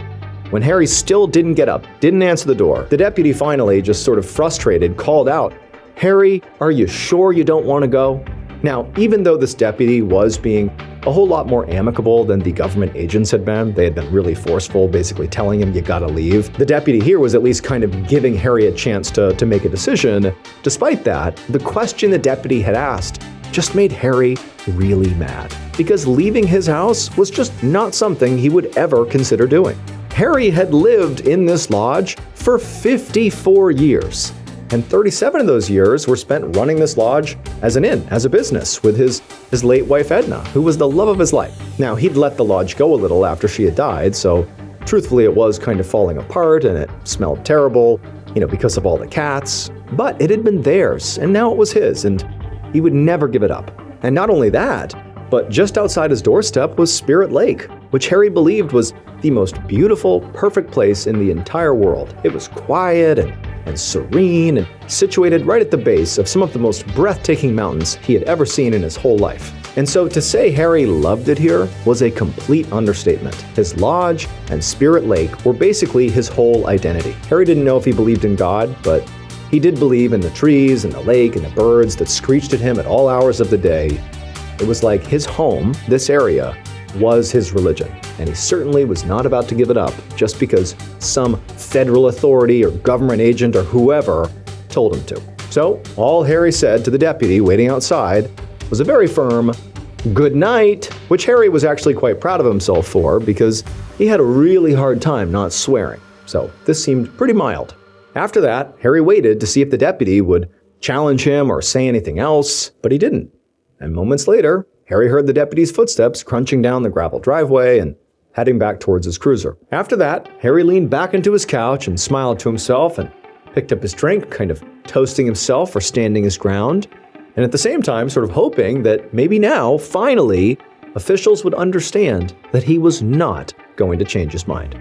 when Harry still didn't get up, didn't answer the door, the deputy finally, just sort of frustrated, called out, "Harry, are you sure you don't want to go?" Now, even though this deputy was being a whole lot more amicable than the government agents had been, they had been really forceful, basically telling him you gotta leave, the deputy here was at least kind of giving Harry a chance to make a decision. Despite that, the question the deputy had asked just made Harry really mad, because leaving his house was just not something he would ever consider doing. Harry had lived in this lodge for 54 years. And 37 of those years were spent running this lodge as an inn, as a business, with his late wife Edna, who was the love of his life. Now, he'd let the lodge go a little after she had died, so truthfully it was kind of falling apart and it smelled terrible, because of all the cats. But it had been theirs, and now it was his, and he would never give it up. And not only that, but just outside his doorstep was Spirit Lake, which Harry believed was the most beautiful, perfect place in the entire world. It was quiet and serene and situated right at the base of some of the most breathtaking mountains he had ever seen in his whole life. And so to say Harry loved it here was a complete understatement. His lodge and Spirit Lake were basically his whole identity. Harry didn't know if he believed in God, but he did believe in the trees and the lake and the birds that screeched at him at all hours of the day. It was like his home, this area, was his religion, and he certainly was not about to give it up just because some federal authority or government agent or whoever told him to. So all Harry said to the deputy waiting outside was a very firm "good night," which Harry was actually quite proud of himself for because he had a really hard time not swearing. So this seemed pretty mild. After that, Harry waited to see if the deputy would challenge him or say anything else, but he didn't. And moments later, Harry heard the deputy's footsteps crunching down the gravel driveway and heading back towards his cruiser. After that, Harry leaned back into his couch and smiled to himself and picked up his drink, kind of toasting himself for standing his ground, and at the same time sort of hoping that maybe now, finally, officials would understand that he was not going to change his mind.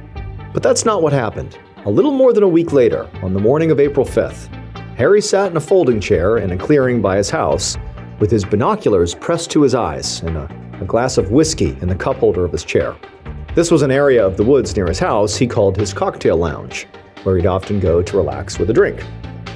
But that's not what happened. A little more than a week later, on the morning of April 5th, Harry sat in a folding chair in a clearing by his house with his binoculars pressed to his eyes and a glass of whiskey in the cup holder of his chair. This was an area of the woods near his house he called his cocktail lounge, where he'd often go to relax with a drink.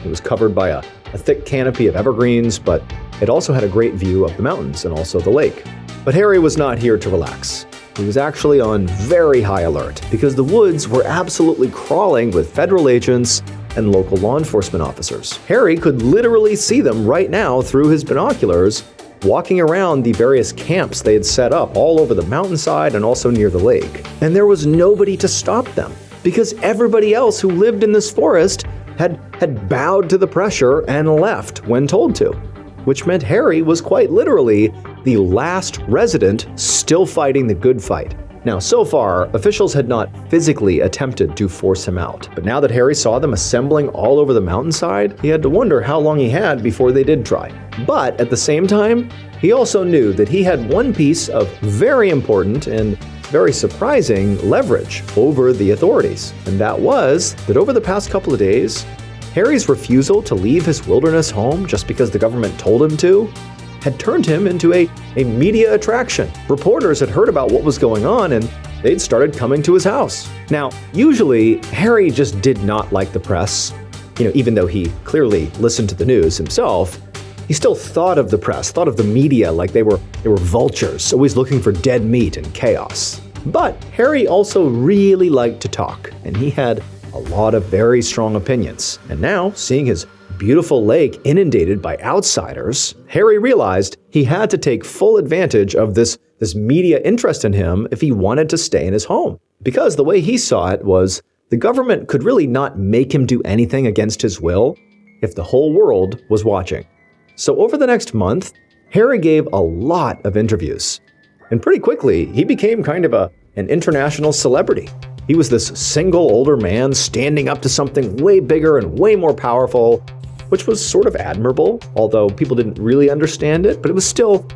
It was covered by a thick canopy of evergreens, but it also had a great view of the mountains and also the lake. But Harry was not here to relax. He was actually on very high alert because the woods were absolutely crawling with federal agents and local law enforcement officers. Harry could literally see them right now through his binoculars, walking around the various camps they had set up all over the mountainside and also near the lake. And there was nobody to stop them, because everybody else who lived in this forest had bowed to the pressure and left when told to, which meant Harry was quite literally the last resident still fighting the good fight. Now, so far, officials had not physically attempted to force him out, but now that Harry saw them assembling all over the mountainside, he had to wonder how long he had before they did try. But at the same time, he also knew that he had one piece of very important and very surprising leverage over the authorities, and that was that over the past couple of days, Harry's refusal to leave his wilderness home just because the government told him to had turned him into a media attraction. Reporters had heard about what was going on and they'd started coming to his house. Now, usually, Harry just did not like the press. Even though he clearly listened to the news himself, he still thought of the press, thought of the media like they were vultures, always looking for dead meat and chaos. But Harry also really liked to talk, and he had a lot of very strong opinions. And now, seeing his beautiful lake inundated by outsiders, Harry realized he had to take full advantage of this media interest in him if he wanted to stay in his home. Because the way he saw it was, the government could really not make him do anything against his will if the whole world was watching. So over the next month, Harry gave a lot of interviews. And pretty quickly, he became kind of an international celebrity. He was this single older man standing up to something way bigger and way more powerful, which was sort of admirable, although people didn't really understand it, but it was still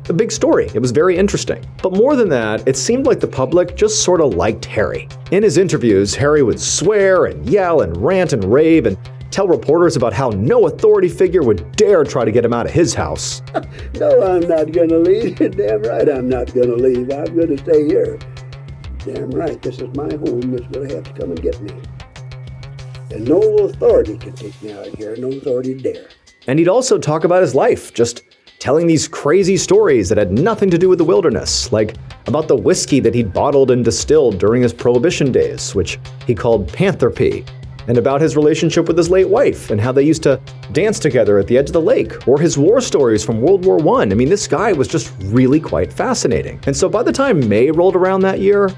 a big story. It was very interesting. But more than that, it seemed like the public just sort of liked Harry. In his interviews, Harry would swear and yell and rant and rave and tell reporters about how no authority figure would dare try to get him out of his house. No, I'm not going to leave. Damn right I'm not going to leave. I'm going to stay here. Damn right, this is my home. It's going to have to come and get me. And no authority can take me out of here. No authority dare. And he'd also talk about his life, just telling these crazy stories that had nothing to do with the wilderness, like about the whiskey that he'd bottled and distilled during his Prohibition days, which he called Panther Pee, and about his relationship with his late wife and how they used to dance together at the edge of the lake, or his war stories from World War I. I mean, this guy was just really quite fascinating. And so by the time May rolled around that year,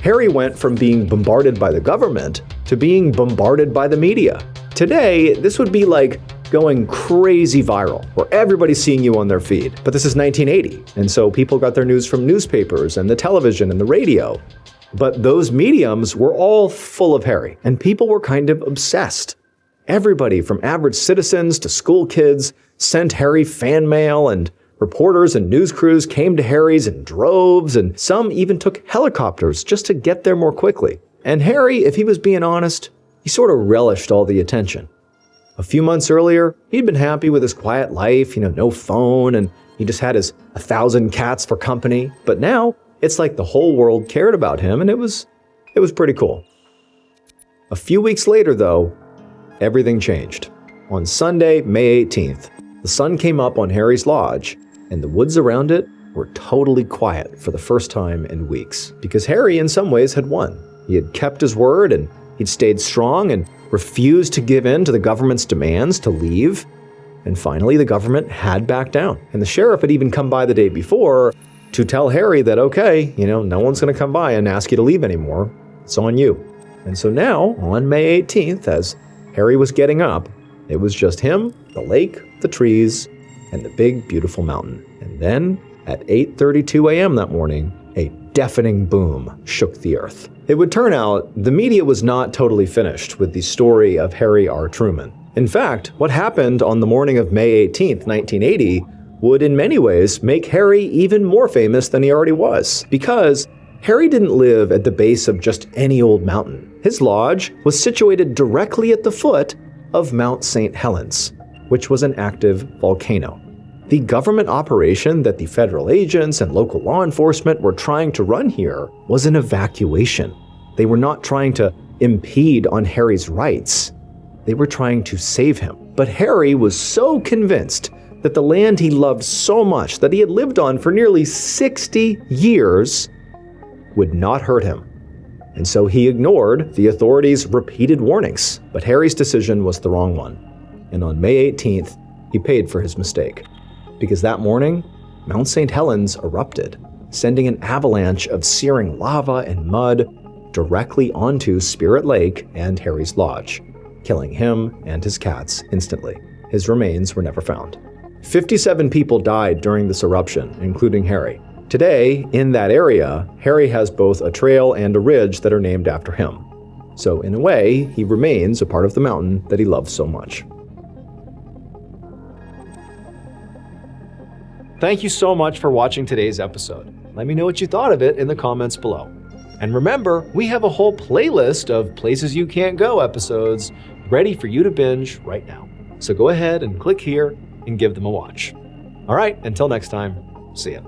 Harry went from being bombarded by the government to being bombarded by the media. Today, this would be like going crazy viral, where everybody's seeing you on their feed. But this is 1980, and so people got their news from newspapers and the television and the radio. But those mediums were all full of Harry, and people were kind of obsessed. Everybody from average citizens to school kids sent Harry fan mail, and reporters and news crews came to Harry's in droves, and some even took helicopters just to get there more quickly. And Harry, if he was being honest, he sort of relished all the attention. A few months earlier, he'd been happy with his quiet life, no phone, and he just had his 1,000 cats for company. But now, it's like the whole world cared about him, and it was pretty cool. A few weeks later, though, everything changed. On Sunday, May 18th, the sun came up on Harry's lodge, and the woods around it were totally quiet for the first time in weeks. Because Harry, in some ways, had won. He had kept his word, and he'd stayed strong and refused to give in to the government's demands to leave. And finally, the government had backed down. And the sheriff had even come by the day before to tell Harry that, okay, no one's going to come by and ask you to leave anymore. It's on you. And so now, on May 18th, as Harry was getting up, it was just him, the lake, the trees, and the big, beautiful mountain. And then, at 8:32 a.m. that morning, a deafening boom shook the earth. It would turn out the media was not totally finished with the story of Harry R. Truman. In fact, what happened on the morning of May 18th, 1980, would in many ways make Harry even more famous than he already was. Because Harry didn't live at the base of just any old mountain. His lodge was situated directly at the foot of Mount St. Helens, which was an active volcano. The government operation that the federal agents and local law enforcement were trying to run here was an evacuation. They were not trying to impede on Harry's rights. They were trying to save him. But Harry was so convinced that the land he loved so much, that he had lived on for nearly 60 years, would not hurt him. And so he ignored the authorities' repeated warnings. But Harry's decision was the wrong one. And on May 18th, he paid for his mistake. Because that morning, Mount St. Helens erupted, sending an avalanche of searing lava and mud directly onto Spirit Lake and Harry's lodge, killing him and his cats instantly. His remains were never found. 57 people died during this eruption, including Harry. Today, in that area, Harry has both a trail and a ridge that are named after him. So in a way, he remains a part of the mountain that he loves so much. Thank you so much for watching today's episode. Let me know what you thought of it in the comments below. And remember, we have a whole playlist of Places You Can't Go episodes ready for you to binge right now. So go ahead and click here and give them a watch. All right, until next time, see ya.